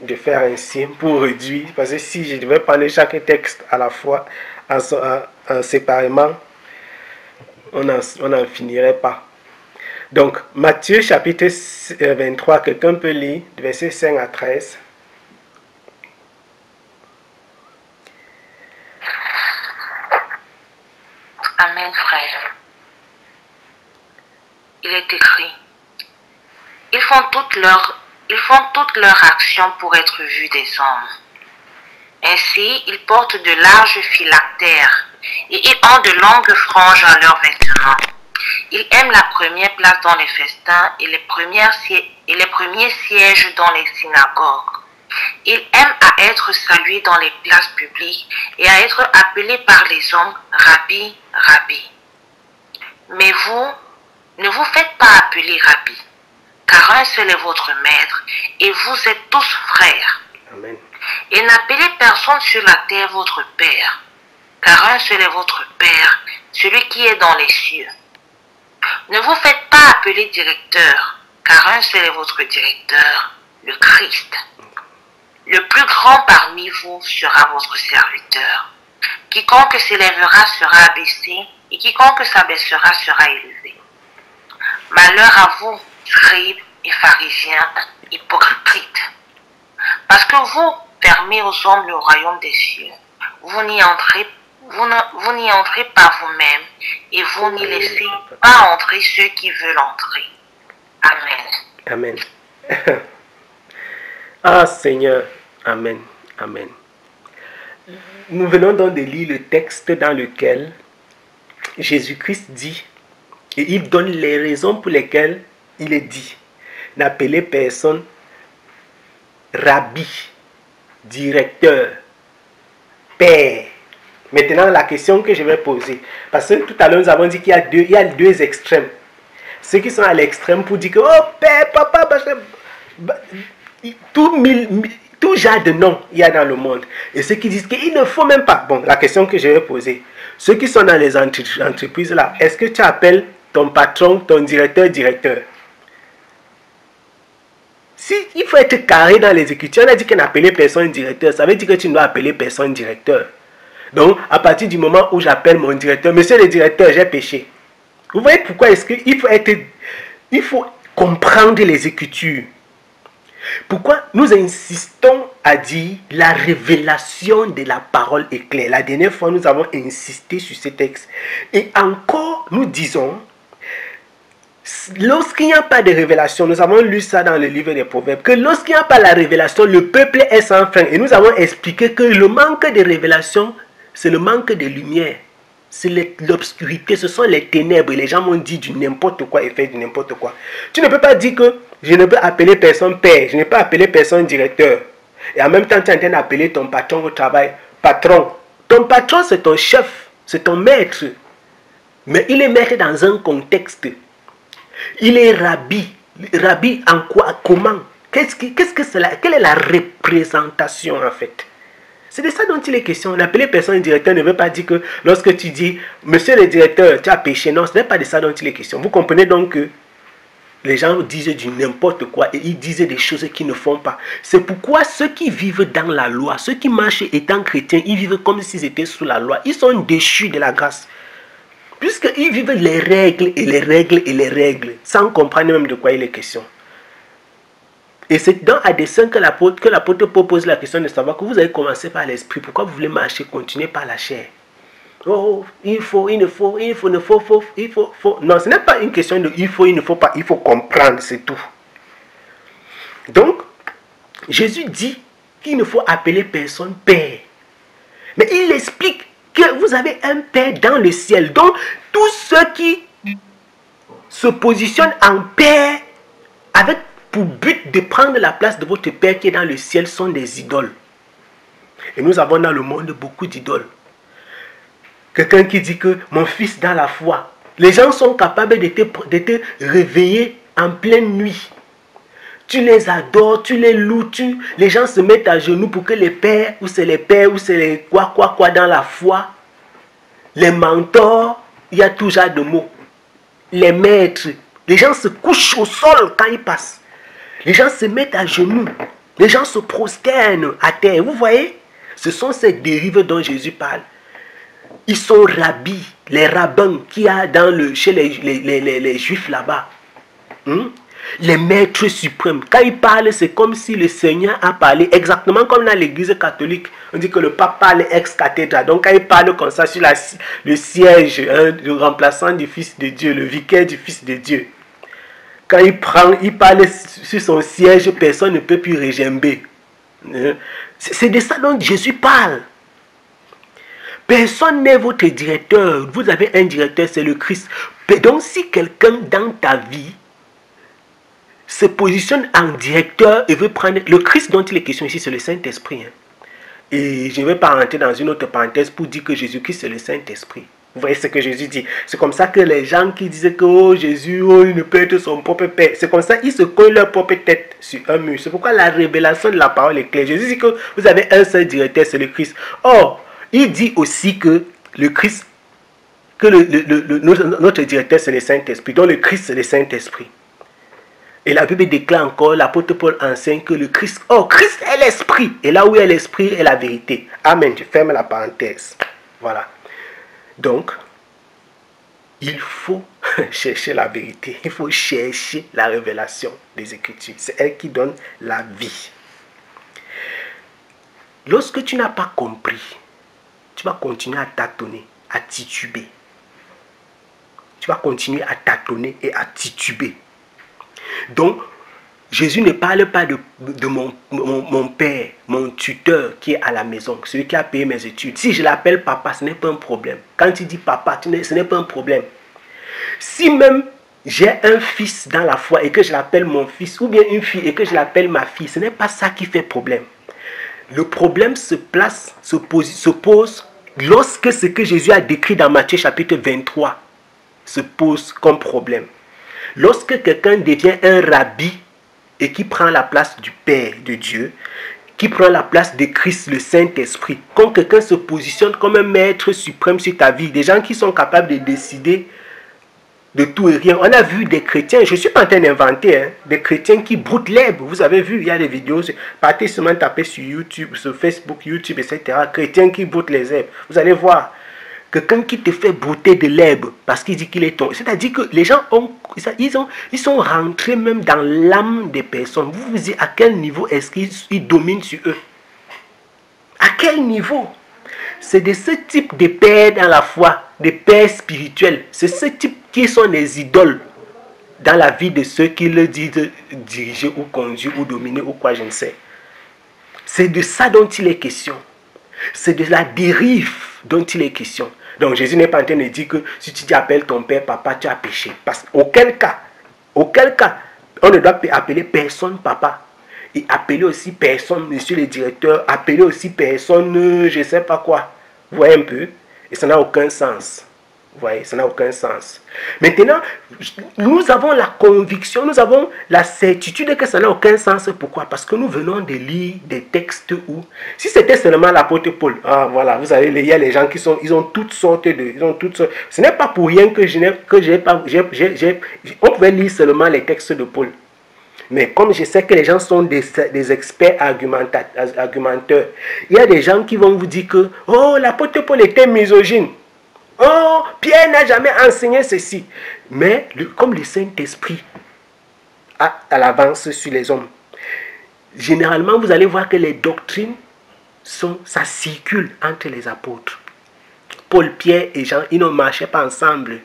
de faire ainsi pour réduire. Parce que si je devais prendre chaque texte à la fois, en séparément, on n'en finirait pas. Donc, Matthieu chapitre 23, quelqu'un peut lire, versets 5 à 13. Amen, frère. Il est écrit, ils font toutes leurs actions pour être vus des hommes. Ainsi, ils portent de larges phylactères et ils ont de longues franges à leurs vêtements. Ils aiment la première place dans les festins et les premiers sièges dans les synagogues. Ils aiment à être salués dans les places publiques et à être appelés par les hommes Rabbi, Rabbi. Mais vous, ne vous faites pas appeler Rabbi, car un seul est votre maître et vous êtes tous frères. Amen. Et n'appelez personne sur la terre votre Père, car un seul est votre Père, celui qui est dans les cieux. Ne vous faites pas appeler directeur, car un seul est votre directeur, le Christ. Le plus grand parmi vous sera votre serviteur. Quiconque s'élèvera sera abaissé, et quiconque s'abaissera sera élevé. Malheur à vous, scribes et pharisiens, hypocrites, parce que vous fermez aux hommes le royaume des cieux. Vous n'y entrez pas vous-même, et vous n'y laissez pas entrer ceux qui veulent entrer. Amen. Amen. Ah Seigneur, Amen, Amen. Nous venons donc de lire le texte dans lequel Jésus-Christ dit, et il donne les raisons pour lesquelles il est dit, n'appelez personne rabbi, directeur, père. Maintenant, la question que je vais poser, parce que tout à l'heure nous avons dit qu'il y a deux extrêmes. Ceux qui sont à l'extrême pour dire que, oh père, papa, tout genre de noms il y a dans le monde. Et ceux qui disent qu'il ne faut même pas. Bon, la question que je vais poser, ceux qui sont dans les entreprises là, est-ce que tu appelles ton patron, ton directeur? Si il faut être carré dans les écritures, on a dit qu'on appelait personne directeur, ça veut dire que tu ne dois appeler personne directeur. Donc, à partir du moment où j'appelle mon directeur, monsieur le directeur, j'ai péché. Vous voyez pourquoi est-ce qu'il faut comprendre les écritures. Pourquoi nous insistons à dire la révélation de la parole est claire. La dernière fois, nous avons insisté sur ce texte. Et encore, nous disons, lorsqu'il n'y a pas de révélation, nous avons lu ça dans le livre des Proverbes, que lorsqu'il n'y a pas la révélation, le peuple est sans frein. Et nous avons expliqué que le manque de révélation, c'est le manque de lumière. C'est l'obscurité, ce sont les ténèbres. Les gens m'ont dit du n'importe quoi et fait du n'importe quoi. Tu ne peux pas dire que je ne peux appeler personne père, je ne peux pas appeler personne directeur. Et en même temps, tu es en train d'appeler ton patron au travail patron. Ton patron, c'est ton chef, c'est ton maître. Mais il est maître dans un contexte. Il est rabbi. Rabbi en quoi? Comment? Qu'est-ce que c'est là? Quelle est la représentation en fait? C'est de ça dont il est question. L'appeler personne directeur ne veut pas dire que lorsque tu dis monsieur le directeur, tu as péché. Non, ce n'est pas de ça dont il est question. Vous comprenez donc que les gens disaient du n'importe quoi et ils disaient des choses qu'ils ne font pas. C'est pourquoi ceux qui vivent dans la loi, ceux qui marchent étant chrétiens, ils vivent comme s'ils étaient sous la loi. Ils sont déchus de la grâce. Puisqu'ils vivent les règles et les règles et les règles, sans comprendre même de quoi il est question. Et c'est dans à dessein que l'apôtre Paul pose la question de savoir que vous avez commencé par l'esprit. Pourquoi vous voulez marcher, continuer par la chair? Oh, il faut. Non, ce n'est pas une question de il ne faut pas. Il faut comprendre, c'est tout. Donc, Jésus dit qu'il ne faut appeler personne père. Mais il explique que vous avez un père dans le ciel. Donc, tous ceux qui se positionnent en père avec pour but de prendre la place de votre Père qui est dans le ciel sont des idoles. Et nous avons dans le monde beaucoup d'idoles. Quelqu'un qui dit que mon fils dans la foi. Les gens sont capables de te réveiller en pleine nuit Tu les adores, tu les loues, les gens se mettent à genoux pour que les pères, ou c'est les quoi dans la foi, les mentors, il y a tout genre de mots. Les maîtres, les gens se couchent au sol quand ils passent. Les gens se mettent à genoux. Les gens se prosternent à terre. Vous voyez? Ce sont ces dérives dont Jésus parle. Ils sont rabbis, les rabbins qu'il y a chez les juifs là-bas. Les maîtres suprêmes. Quand ils parlent, c'est comme si le Seigneur a parlé, exactement comme dans l'église catholique. On dit que le pape parle ex-cathédra. Donc quand il parle comme ça sur le siège, le remplaçant du Fils de Dieu, le vicaire du Fils de Dieu. Quand il parle sur son siège, personne ne peut plus régimber. C'est de ça dont Jésus parle. Personne n'est votre directeur. Vous avez un directeur, c'est le Christ. Donc si quelqu'un dans ta vie se positionne en directeur et veut prendre... Le Christ dont il est question ici, c'est le Saint-Esprit. Et je ne vais pas rentrer dans une autre parenthèse pour dire que Jésus-Christ, c'est le Saint-Esprit. Vous voyez ce que Jésus dit. C'est comme ça que les gens qui disaient que oh, Jésus, oh, il ne peut être son propre Père. C'est comme ça, ils se cognent leur propre tête sur un mur. C'est pourquoi la révélation de la parole est claire. Jésus dit que vous avez un seul directeur, c'est le Christ. Or, il dit aussi que le Christ, que notre directeur, c'est le Saint-Esprit. Donc le Christ, c'est le Saint-Esprit. Et la Bible déclare encore, l'apôtre Paul enseigne que le Christ, Christ est l'Esprit. Et là où est l'Esprit est la vérité. Amen. Je ferme la parenthèse. Voilà. Donc, il faut chercher la vérité. Il faut chercher la révélation des Écritures. C'est elle qui donne la vie. Lorsque tu n'as pas compris, tu vas continuer à tâtonner, à tituber. Tu vas continuer à tâtonner et à tituber. Donc, Jésus ne parle pas de mon père, mon tuteur qui est à la maison, celui qui a payé mes études. Si je l'appelle papa, ce n'est pas un problème. Quand tu dis papa, ce n'est pas un problème. Si même j'ai un fils dans la foi et que je l'appelle mon fils, ou bien une fille et que je l'appelle ma fille, ce n'est pas ça qui fait problème. Le problème se pose lorsque ce que Jésus a décrit dans Matthieu chapitre 23 se pose comme problème. Lorsque quelqu'un devient un rabbi et qui prend la place du Père de Dieu, qui prend la place de Christ, le Saint-Esprit, quand quelqu'un se positionne comme un maître suprême sur ta vie, des gens qui sont capables de décider de tout et rien. On a vu des chrétiens, je ne suis pas en train d'inventer, des chrétiens qui broutent l'herbe. Vous avez vu, il y a des vidéos, partez seulement taper sur YouTube, sur Facebook, YouTube, etc. Chrétiens qui broutent les herbes. Vous allez voir. Quelqu'un qui te fait brouter de l'herbe parce qu'il dit qu'il est ton. C'est-à-dire que les gens ils sont rentrés même dans l'âme des personnes. Vous vous dites à quel niveau est-ce qu'ils dominent sur eux? À quel niveau? C'est de ce type de pères dans la foi, des pères spirituels. C'est ce type qui sont des idoles dans la vie de ceux qui le disent diriger ou conduire ou dominer ou quoi, je ne sais. C'est de ça dont il est question. C'est de la dérive dont il est question. Donc Jésus n'est pas en train de dire que si tu appelles ton père papa, tu as péché. Parce qu'auquel cas, on ne doit appeler personne papa. Et appeler aussi personne, monsieur le directeur, appeler aussi personne, je ne sais pas quoi. Vous voyez un peu? Et ça n'a aucun sens. Vous voyez, ça n'a aucun sens. Maintenant, nous avons la conviction, nous avons la certitude que ça n'a aucun sens. Pourquoi? Parce que nous venons de lire des textes où, si c'était seulement l'apôtre Paul, voilà, vous savez, il y a les gens qui ils ont toutes sortes de, ce n'est pas pour rien que on pouvait lire seulement les textes de Paul. Mais comme je sais que les gens sont des experts argumenteurs, il y a des gens qui vont vous dire que, oh, l'apôtre Paul était misogyne. Oh, Pierre n'a jamais enseigné ceci. Mais comme le Saint-Esprit a l'avance sur les hommes, généralement, vous allez voir que les doctrines, ça circule entre les apôtres. Paul, Pierre et Jean, ils ne marchaient pas ensemble.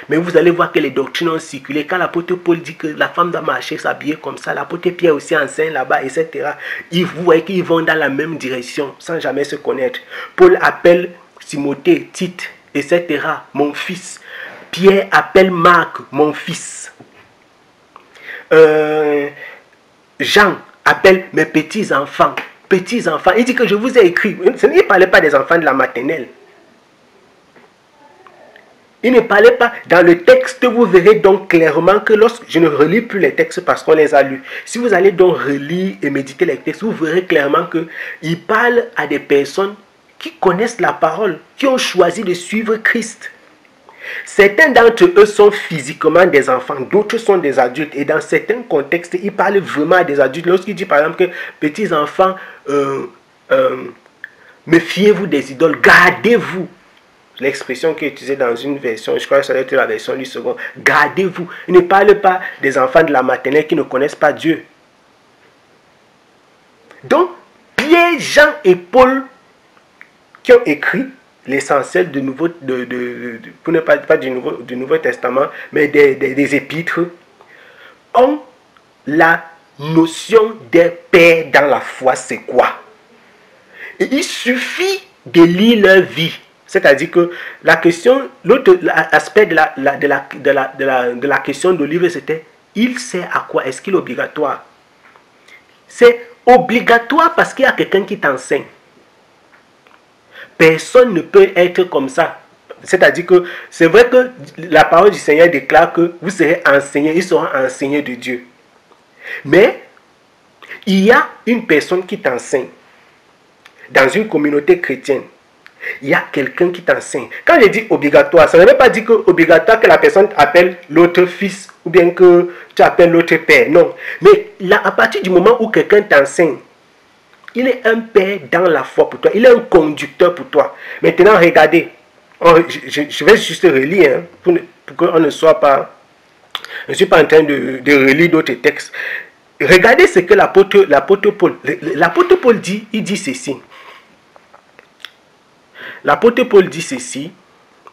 Mais vous allez voir que les doctrines ont circulé. Quand l'apôtre Paul dit que la femme doit marcher, s'habiller comme ça, l'apôtre Pierre aussi enseigne là-bas, etc. Vous voyez qu'ils vont dans la même direction, sans jamais se connaître. Paul appelle Timothée, Tite, etc. mon fils. Pierre appelle Marc, mon fils. Jean appelle mes petits-enfants. Petits-enfants. Il dit que je vous ai écrit. Il ne parlait pas des enfants de la maternelle. Il ne parlait pas. Dans le texte, vous verrez donc clairement que lorsque je ne relis plus les textes parce qu'on les a lus. Si vous allez donc relire et méditer les textes, vous verrez clairement qu'il parle à des personnes qui connaissent la parole, qui ont choisi de suivre Christ. Certains d'entre eux sont physiquement des enfants, d'autres sont des adultes. Et dans certains contextes, il parle vraiment à des adultes. Lorsqu'il dit par exemple que petits enfants, méfiez-vous des idoles, gardez-vous. L'expression qui est utilisée dans une version, je crois que ça doit être la version du second, gardez-vous. Il ne parle pas des enfants de la maternelle qui ne connaissent pas Dieu. Donc, Pierre, Jean et Paul, qui ont écrit l'essentiel du Nouveau, pour ne pas du Nouveau Testament, mais des épîtres, ont la notion des pères dans la foi, c'est quoi? Et il suffit de lire leur vie. C'est-à-dire que la question, l'autre aspect de la question d'Olive, c'était, il sait à quoi? Est-ce qu'il est obligatoire? C'est obligatoire parce qu'il y a quelqu'un qui t'enseigne. Personne ne peut être comme ça. C'est-à-dire que c'est vrai que la parole du Seigneur déclare que vous serez enseignés, ils seront enseignés de Dieu. Mais il y a une personne qui t'enseigne. Dans une communauté chrétienne, il y a quelqu'un qui t'enseigne. Quand je dis obligatoire, ça ne veut pas dire que obligatoire que la personne appelle l'autre fils ou bien que tu appelles l'autre père. Non. Mais là, à partir du moment où quelqu'un t'enseigne, il est un père dans la foi pour toi. Il est un conducteur pour toi. Maintenant, regardez. Je vais juste relire hein, pour qu'on ne soit pas... Je ne suis pas en train de relire d'autres textes. Regardez ce que l'apôtre Paul dit. Il dit ceci. L'apôtre Paul dit ceci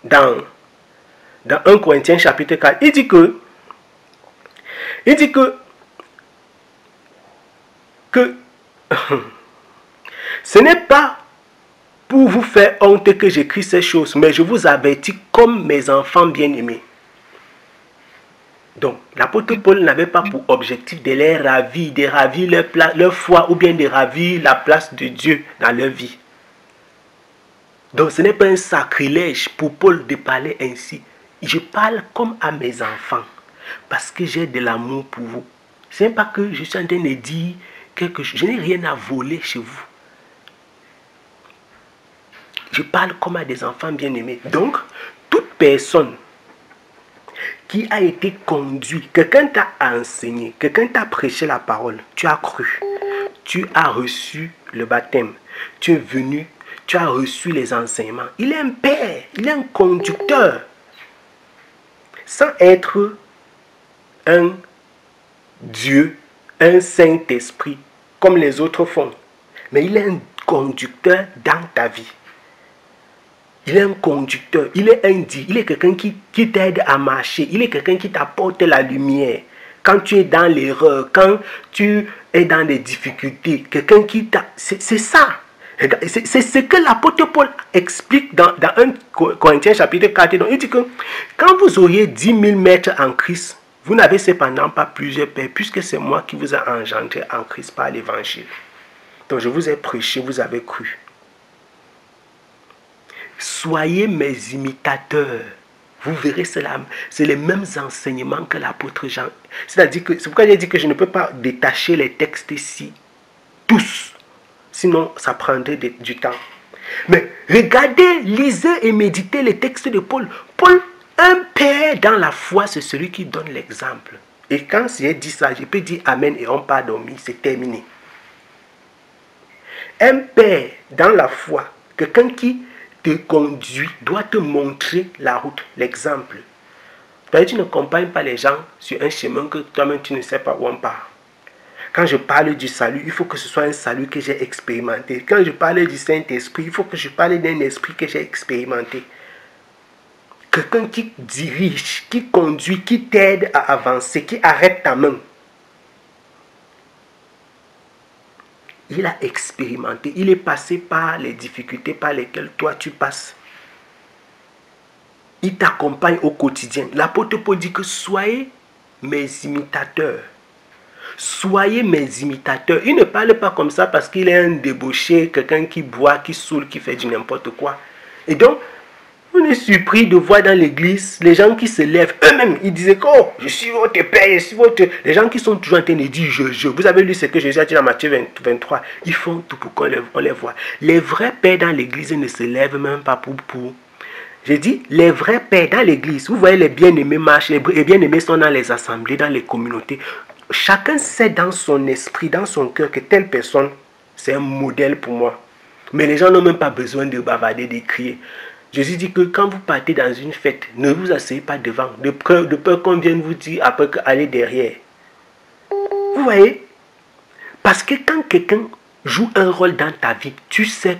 dans 1 Corinthiens chapitre 4. Il dit que ce n'est pas pour vous faire honte que j'écris ces choses, mais je vous avertis comme mes enfants bien-aimés. Donc, l'apôtre Paul n'avait pas pour objectif de les ravir, de ravir leur foi ou bien de ravir la place de Dieu dans leur vie. Donc, ce n'est pas un sacrilège pour Paul de parler ainsi. Je parle comme à mes enfants parce que j'ai de l'amour pour vous. Ce n'est pas que je suis en train de dire quelque chose. Je n'ai rien à voler chez vous. Je parle comme à des enfants bien-aimés. Donc, toute personne qui a été conduit, quelqu'un t'a enseigné, quelqu'un t'a prêché la parole, tu as cru, tu as reçu le baptême, tu es venu, tu as reçu les enseignements. Il est un père, il est un conducteur. Sans être un Dieu, un Saint-Esprit, comme les autres font. Mais il est un conducteur dans ta vie. Il est un conducteur, il est un dit, il est quelqu'un qui t'aide à marcher, il est quelqu'un qui t'apporte la lumière. Quand tu es dans l'erreur, quand tu es dans des difficultés, quelqu'un qui t'a... C'est ça. C'est ce que l'apôtre Paul explique dans 1 Corinthiens chapitre 4. Donc, il dit que quand vous auriez 10 000 maîtres en Christ, vous n'avez cependant pas plusieurs pères, puisque c'est moi qui vous ai engendré en Christ par l'évangile. Donc je vous ai prêché, vous avez cru. Soyez mes imitateurs. Vous verrez, c'est les mêmes enseignements que l'apôtre Jean. C'est-à-dire que, c'est pourquoi j'ai dit que je ne peux pas détacher les textes ici, tous. Sinon, ça prendrait du temps. Mais regardez, lisez et méditez les textes de Paul. Paul, un père dans la foi, c'est celui qui donne l'exemple. Et quand j'ai dit ça, je peux dire Amen et on part dormir, c'est terminé. Un père dans la foi, quelqu'un qui te conduit, doit te montrer la route, l'exemple. Tu ne accompagnes pas les gens sur un chemin que toi-même tu ne sais pas où on part. Quand je parle du salut, il faut que ce soit un salut que j'ai expérimenté. Quand je parle du Saint-Esprit, il faut que je parle d'un esprit que j'ai expérimenté. Quelqu'un qui dirige, qui conduit, qui t'aide à avancer, qui arrête ta main. Il a expérimenté, il est passé par les difficultés par lesquelles toi tu passes. Il t'accompagne au quotidien. L'apôtre Paul dit que soyez mes imitateurs. Soyez mes imitateurs. Il ne parle pas comme ça parce qu'il est un débauché, quelqu'un qui boit, qui saoule, qui fait du n'importe quoi. Et donc, On est surpris de voir dans l'église les gens qui se lèvent eux-mêmes. Ils disaient que oh, je suis votre père, je suis votre... Les gens qui sont toujours en train de dire je. Vous avez lu ce que Jésus a dit dans Matthieu 23. Ils font tout pour qu'on les voit. Les vrais pères dans l'église ne se lèvent même pas pour... J'ai dit, les vrais pères dans l'église, vous voyez les bien-aimés marchent, les bien-aimés sont dans les assemblées, dans les communautés. Chacun sait dans son esprit, dans son cœur que telle personne, c'est un modèle pour moi. Mais les gens n'ont même pas besoin de bavarder, de crier. Jésus dit que quand vous partez dans une fête, ne vous asseyez pas devant, de peur qu'on vienne vous dire après aller derrière. Vous voyez? Parce que quand quelqu'un joue un rôle dans ta vie, tu sais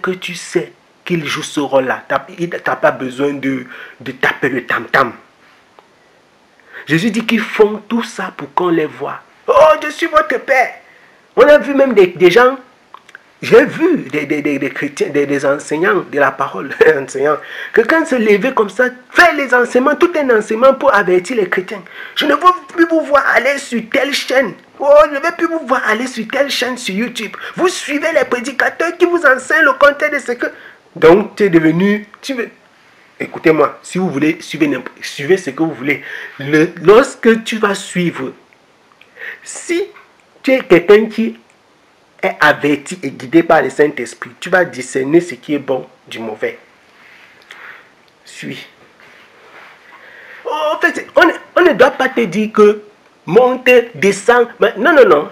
qu'il joue ce rôle-là. Tu n'as pas besoin de taper le tam-tam. Jésus dit qu'ils font tout ça pour qu'on les voit. Oh, je suis votre père. On a vu même des gens, j'ai vu des chrétiens, des enseignants de la parole, enseignants. Quelqu'un se levait comme ça, fait les enseignements, tout un enseignement pour avertir les chrétiens. Je ne veux plus vous voir aller sur telle chaîne. Oh, je ne veux plus vous voir aller sur telle chaîne sur YouTube. Vous suivez les prédicateurs qui vous enseignent le contraire de ce que... Donc, tu es devenu... Écoutez-moi, si vous voulez, suivez ce que vous voulez. Lorsque tu vas suivre, si tu es quelqu'un qui est averti et guidé par le Saint-Esprit, tu vas discerner ce qui est bon du mauvais. Suis. Oh, en fait, on ne doit pas te dire que monte, descend. Non, non, non.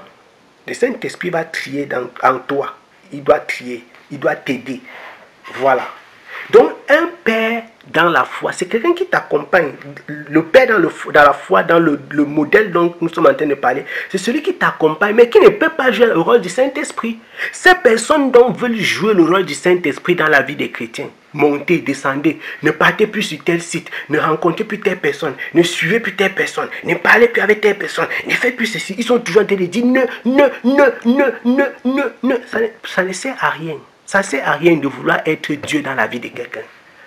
Le Saint-Esprit va trier en toi. Il doit trier. Il doit t'aider. Voilà. Donc, un père dans la foi, c'est quelqu'un qui t'accompagne. Le père dans la foi, dans le modèle dont nous sommes en train de parler, c'est celui qui t'accompagne, mais qui ne peut pas jouer le rôle du Saint-Esprit. Ces personnes dont veulent jouer le rôle du Saint-Esprit dans la vie des chrétiens, montez, descendez, ne partez plus sur tel site, ne rencontrez plus telle personne, ne suivez plus telle personne, ne parlez plus avec telle personne, ne faites plus ceci. Ils sont toujours en train de dire non. Ça ne sert à rien. Ça ne sert à rien de vouloir être Dieu dans la vie de quelqu'un.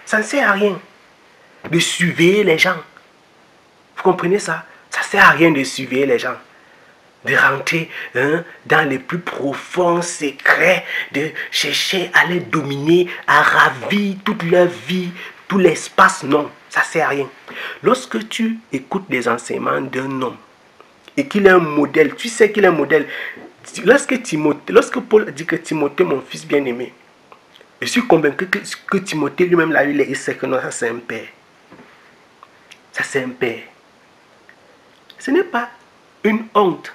Ça ne sert à rien de surveiller les gens. Vous comprenez ça? Ça ne sert à rien de surveiller les gens. De rentrer dans les plus profonds secrets, de chercher à les dominer, à ravir toute leur vie, tout l'espace. Non, ça ne sert à rien. Lorsque tu écoutes les enseignements d'un homme et qu'il est un modèle, tu sais qu'il est un modèle. Lorsque Paul dit que Timothée, mon fils bien-aimé, je suis convaincu que Timothée lui-même l'a eu, il sait que non, ça c'est un père. Ça c'est un père. Ce n'est pas une honte.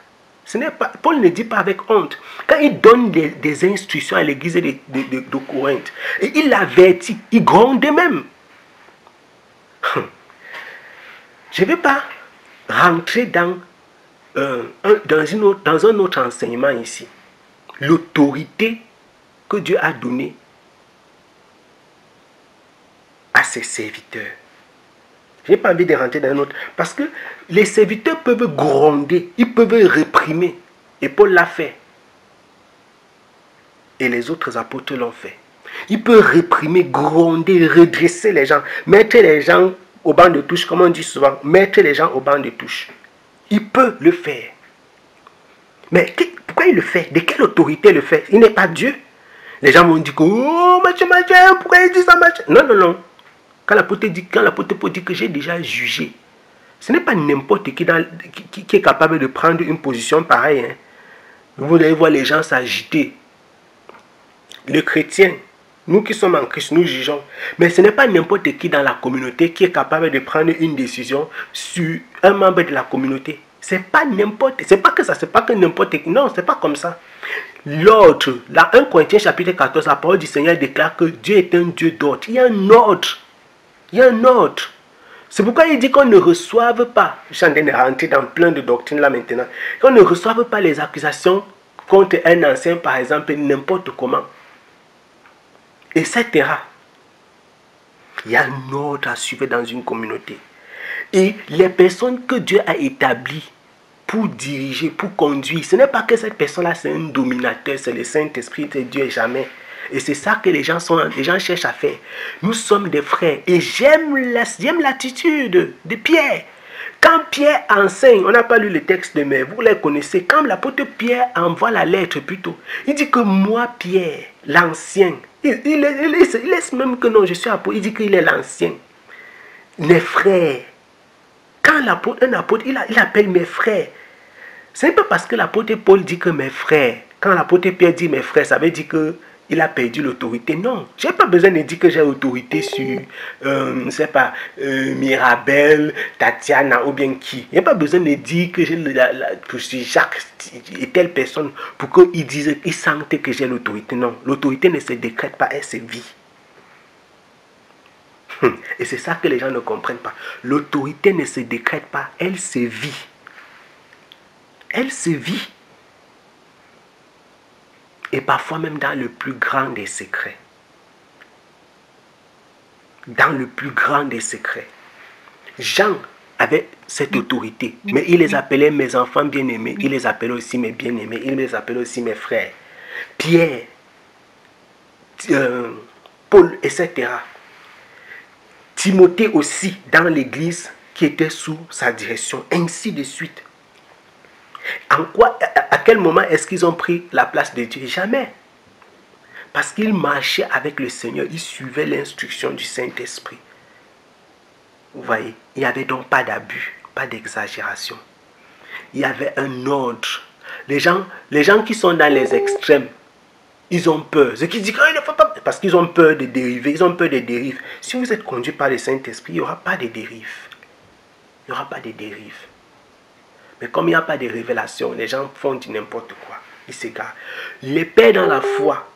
Paul ne dit pas avec honte. Quand il donne des instructions à l'église de Corinthe, et il l'avertit, il gronde même. Je ne vais pas rentrer dans un autre enseignement ici. L'autorité que Dieu a donnée à ses serviteurs. Je n'ai pas envie de rentrer dans un autre. Parce que les serviteurs peuvent gronder, ils peuvent réprimer. Et Paul l'a fait. Et les autres apôtres l'ont fait. Ils peuvent réprimer, gronder, redresser les gens, mettre les gens au banc de touche, comme on dit souvent, mettre les gens au banc de touche. Il peut le faire. Mais pourquoi il le fait? De quelle autorité il le fait? Il n'est pas Dieu. Les gens vont dire que, oh, Mathieu, pourquoi il dit ça, Mathieu? Non, non, non. Quand l'apôtre Paul dit que j'ai déjà jugé, ce n'est pas n'importe qui est capable de prendre une position pareille. Hein. Vous allez voir les gens s'agiter. Le chrétien, nous qui sommes en Christ, nous jugeons. Mais ce n'est pas n'importe qui dans la communauté qui est capable de prendre une décision sur un membre de la communauté. C'est pas n'importe, c'est pas que n'importe qui. Non, c'est pas comme ça. L'ordre, dans 1 Corinthiens chapitre 14, la parole du Seigneur déclare que Dieu est un Dieu d'ordre. Il y a un ordre. Il y a un ordre. C'est pourquoi il dit qu'on ne reçoive pas, je suis en train de rentrer dans plein de doctrines là maintenant, qu'on ne reçoive pas les accusations contre un ancien, par exemple, n'importe comment. Etc. Il y a un ordre à suivre dans une communauté. Et les personnes que Dieu a établies pour diriger, pour conduire, ce n'est pas que cette personne-là c'est un dominateur, c'est le Saint-Esprit de Dieu jamais. Et c'est ça que les gens cherchent à faire. Nous sommes des frères. Et j'aime l'attitude de Pierre. Quand Pierre enseigne, on n'a pas lu le texte de mais vous les connaissez. Quand l'apôtre Pierre envoie la lettre plutôt, il dit que moi, Pierre, l'ancien, il laisse même que non, je suis apôtre, il dit qu'il est l'ancien. mes frères. Quand un apôtre, il appelle mes frères. Ce n'est pas parce que l'apôtre Paul dit que mes frères. Quand l'apôtre Pierre dit mes frères, ça veut dire qu'il a perdu l'autorité. Non, je n'ai pas besoin de dire que j'ai autorité sur, je ne sais pas, Mirabel, Tatiana ou bien qui. Il n'y a pas besoin de dire que j'ai Jacques et telle personne pour qu'ils sentent que j'ai l'autorité. Non, l'autorité ne se décrète pas, elle se vit. Et c'est ça que les gens ne comprennent pas. L'autorité ne se décrète pas, elle se vit. Elle se vit. Et parfois même dans le plus grand des secrets. Dans le plus grand des secrets. Jean avait cette autorité. Mais il les appelait mes enfants bien-aimés. Il les appelait aussi mes bien-aimés. Il les appelait aussi mes frères. Pierre, Paul, etc. Timothée aussi dans l'église qui était sous sa direction. Ainsi de suite. À quel moment est-ce qu'ils ont pris la place de Dieu? Jamais. Parce qu'ils marchaient avec le Seigneur, ils suivaient l'instruction du Saint-Esprit. Vous voyez, il n'y avait donc pas d'abus, pas d'exagération. Il y avait un ordre. Les gens qui sont dans les extrêmes, ils ont peur. Ceux qui disent qu'il ne faut pas, parce qu'ils ont peur de dériver, ils ont peur des dérives. Si vous êtes conduit par le Saint-Esprit, il n'y aura pas de dérives. Il n'y aura pas de dérives. Mais comme il n'y a pas de révélation, les gens font du n'importe quoi. Ils s'égarent. Les pères dans la foi.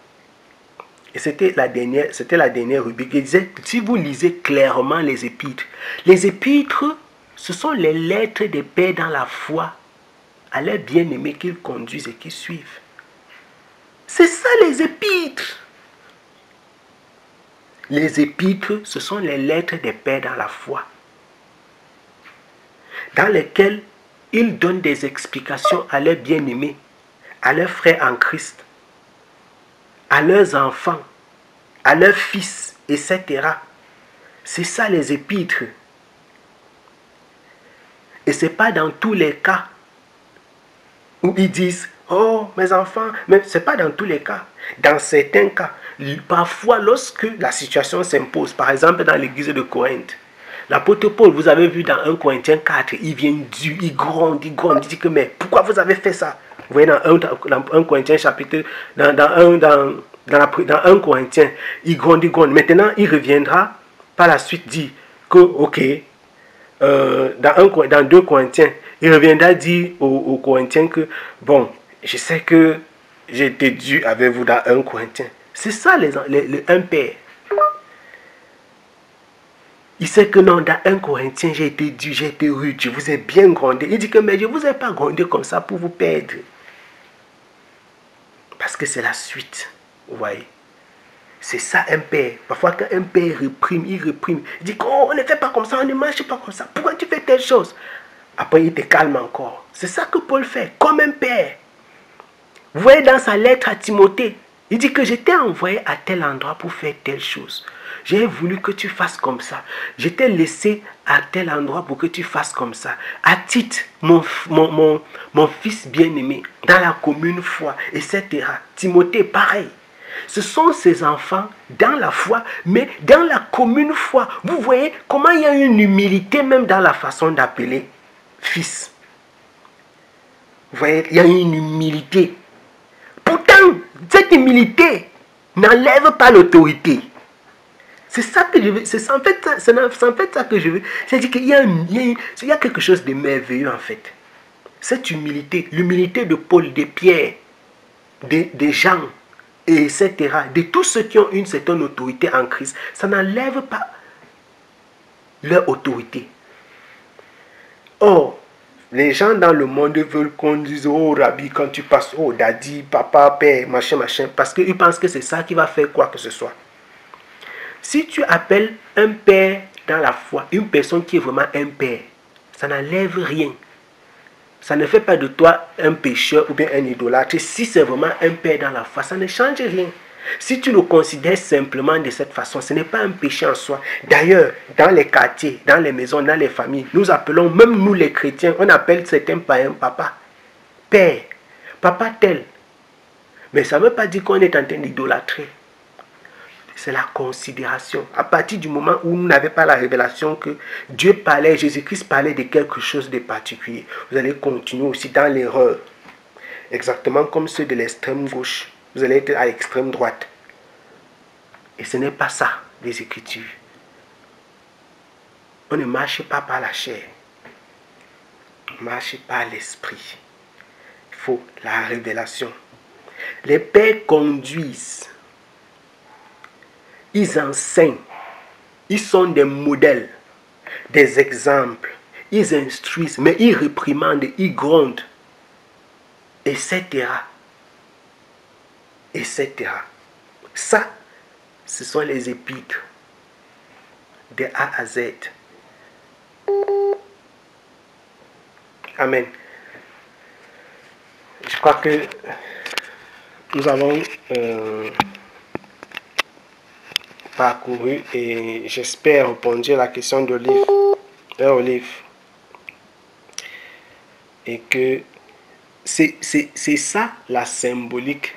Et c'était la dernière rubrique. Il disait, si vous lisez clairement les épîtres ce sont les lettres des pères dans la foi à leurs bien-aimés qu'ils conduisent et qu'ils suivent. C'est ça les épîtres. Les épîtres, ce sont les lettres des pères dans la foi, dans lesquelles ils donnent des explications à leurs bien-aimés, à leurs frères en Christ, à leurs enfants, à leurs fils, etc. C'est ça les épîtres. Et ce n'est pas dans tous les cas où ils disent « Oh, mes enfants », mais ce n'est pas dans tous les cas. Dans certains cas, parfois lorsque la situation s'impose, par exemple dans l'église de Corinthe, l'apôtre Paul, vous avez vu dans 1 Corinthiens 4, il vient dur, il gronde, il dit que mais pourquoi vous avez fait ça? Vous voyez dans 1 Corinthiens chapitre, dans 1 Corinthiens, il gronde. Maintenant, il reviendra par la suite dire que, ok, dans 2 Corinthiens, il reviendra dire aux Corinthiens que, bon, je sais que j'ai été dur avec vous dans 1 Corinthiens. C'est ça un père. Il sait que non, dans 1 Corinthiens, j'ai été dur, j'ai été rude, je vous ai bien grondé. Il dit que mais je ne vous ai pas grondé comme ça pour vous perdre. Parce que c'est la suite, vous voyez. C'est ça un père. Parfois quand un père réprime, il réprime. Il dit qu'on ne fait pas comme ça, on ne marche pas comme ça. Pourquoi tu fais telle chose? Après il te calme encore. C'est ça que Paul fait, comme un père. Vous voyez dans sa lettre à Timothée, il dit que je t'ai envoyé à tel endroit pour faire telle chose. J'ai voulu que tu fasses comme ça. Je t'ai laissé à tel endroit pour que tu fasses comme ça. À titre, mon fils bien-aimé, dans la commune foi, etc. Timothée, pareil. Ce sont ses enfants dans la foi, mais dans la commune foi. Vous voyez comment il y a une humilité même dans la façon d'appeler fils. Vous voyez, il y a une humilité. Pourtant, cette humilité n'enlève pas l'autorité. C'est ça que je veux. C'est en fait ça que je veux. C'est-à-dire qu'il y a quelque chose de merveilleux en fait. Cette humilité, l'humilité de Paul, de Pierre, de Jean, etc. De tous ceux qui ont une certaine autorité en Christ, ça n'enlève pas leur autorité. Or, les gens dans le monde veulent qu'on dise « Oh, Rabbi, quand tu passes, oh, daddy, papa, père, machin, parce qu'ils pensent que c'est ça qui va faire quoi que ce soit. Si tu appelles un père dans la foi, une personne qui est vraiment un père, ça n'enlève rien. Ça ne fait pas de toi un pécheur ou bien un idolâtre. Si c'est vraiment un père dans la foi, ça ne change rien. Si tu le considères simplement de cette façon, ce n'est pas un péché en soi. D'ailleurs, dans les quartiers, dans les maisons, dans les familles, nous appelons, même nous les chrétiens, on appelle certains païens papa, père, papa tel. Mais ça ne veut pas dire qu'on est en train d'idolâtrer. c'est la considération. À partir du moment où vous n'avez pas la révélation que Dieu parlait, Jésus-Christ parlait de quelque chose de particulier, vous allez continuer aussi dans l'erreur. Exactement comme ceux de l'extrême gauche. Vous allez être à l'extrême droite. Et ce n'est pas ça, les Écritures. On ne marche pas par la chair. On marche par l'esprit. Il faut la révélation. Les pères conduisent. Ils enseignent. Ils sont des modèles, des exemples. Ils instruisent, mais ils réprimandent, ils grondent, etc. Etc. Ça, ce sont les épîtres de A à Z. Amen. Je crois que nous avons parcouru et j'espère répondre à la question d'Olive. Et que c'est ça la symbolique,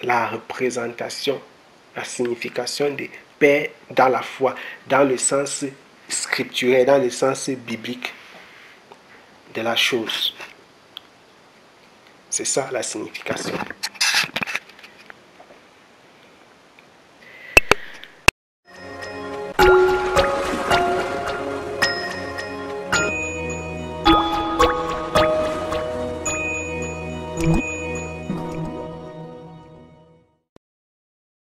la représentation, la signification des pères dans la foi, dans le sens scripturel, dans le sens biblique de la chose. C'est ça la signification.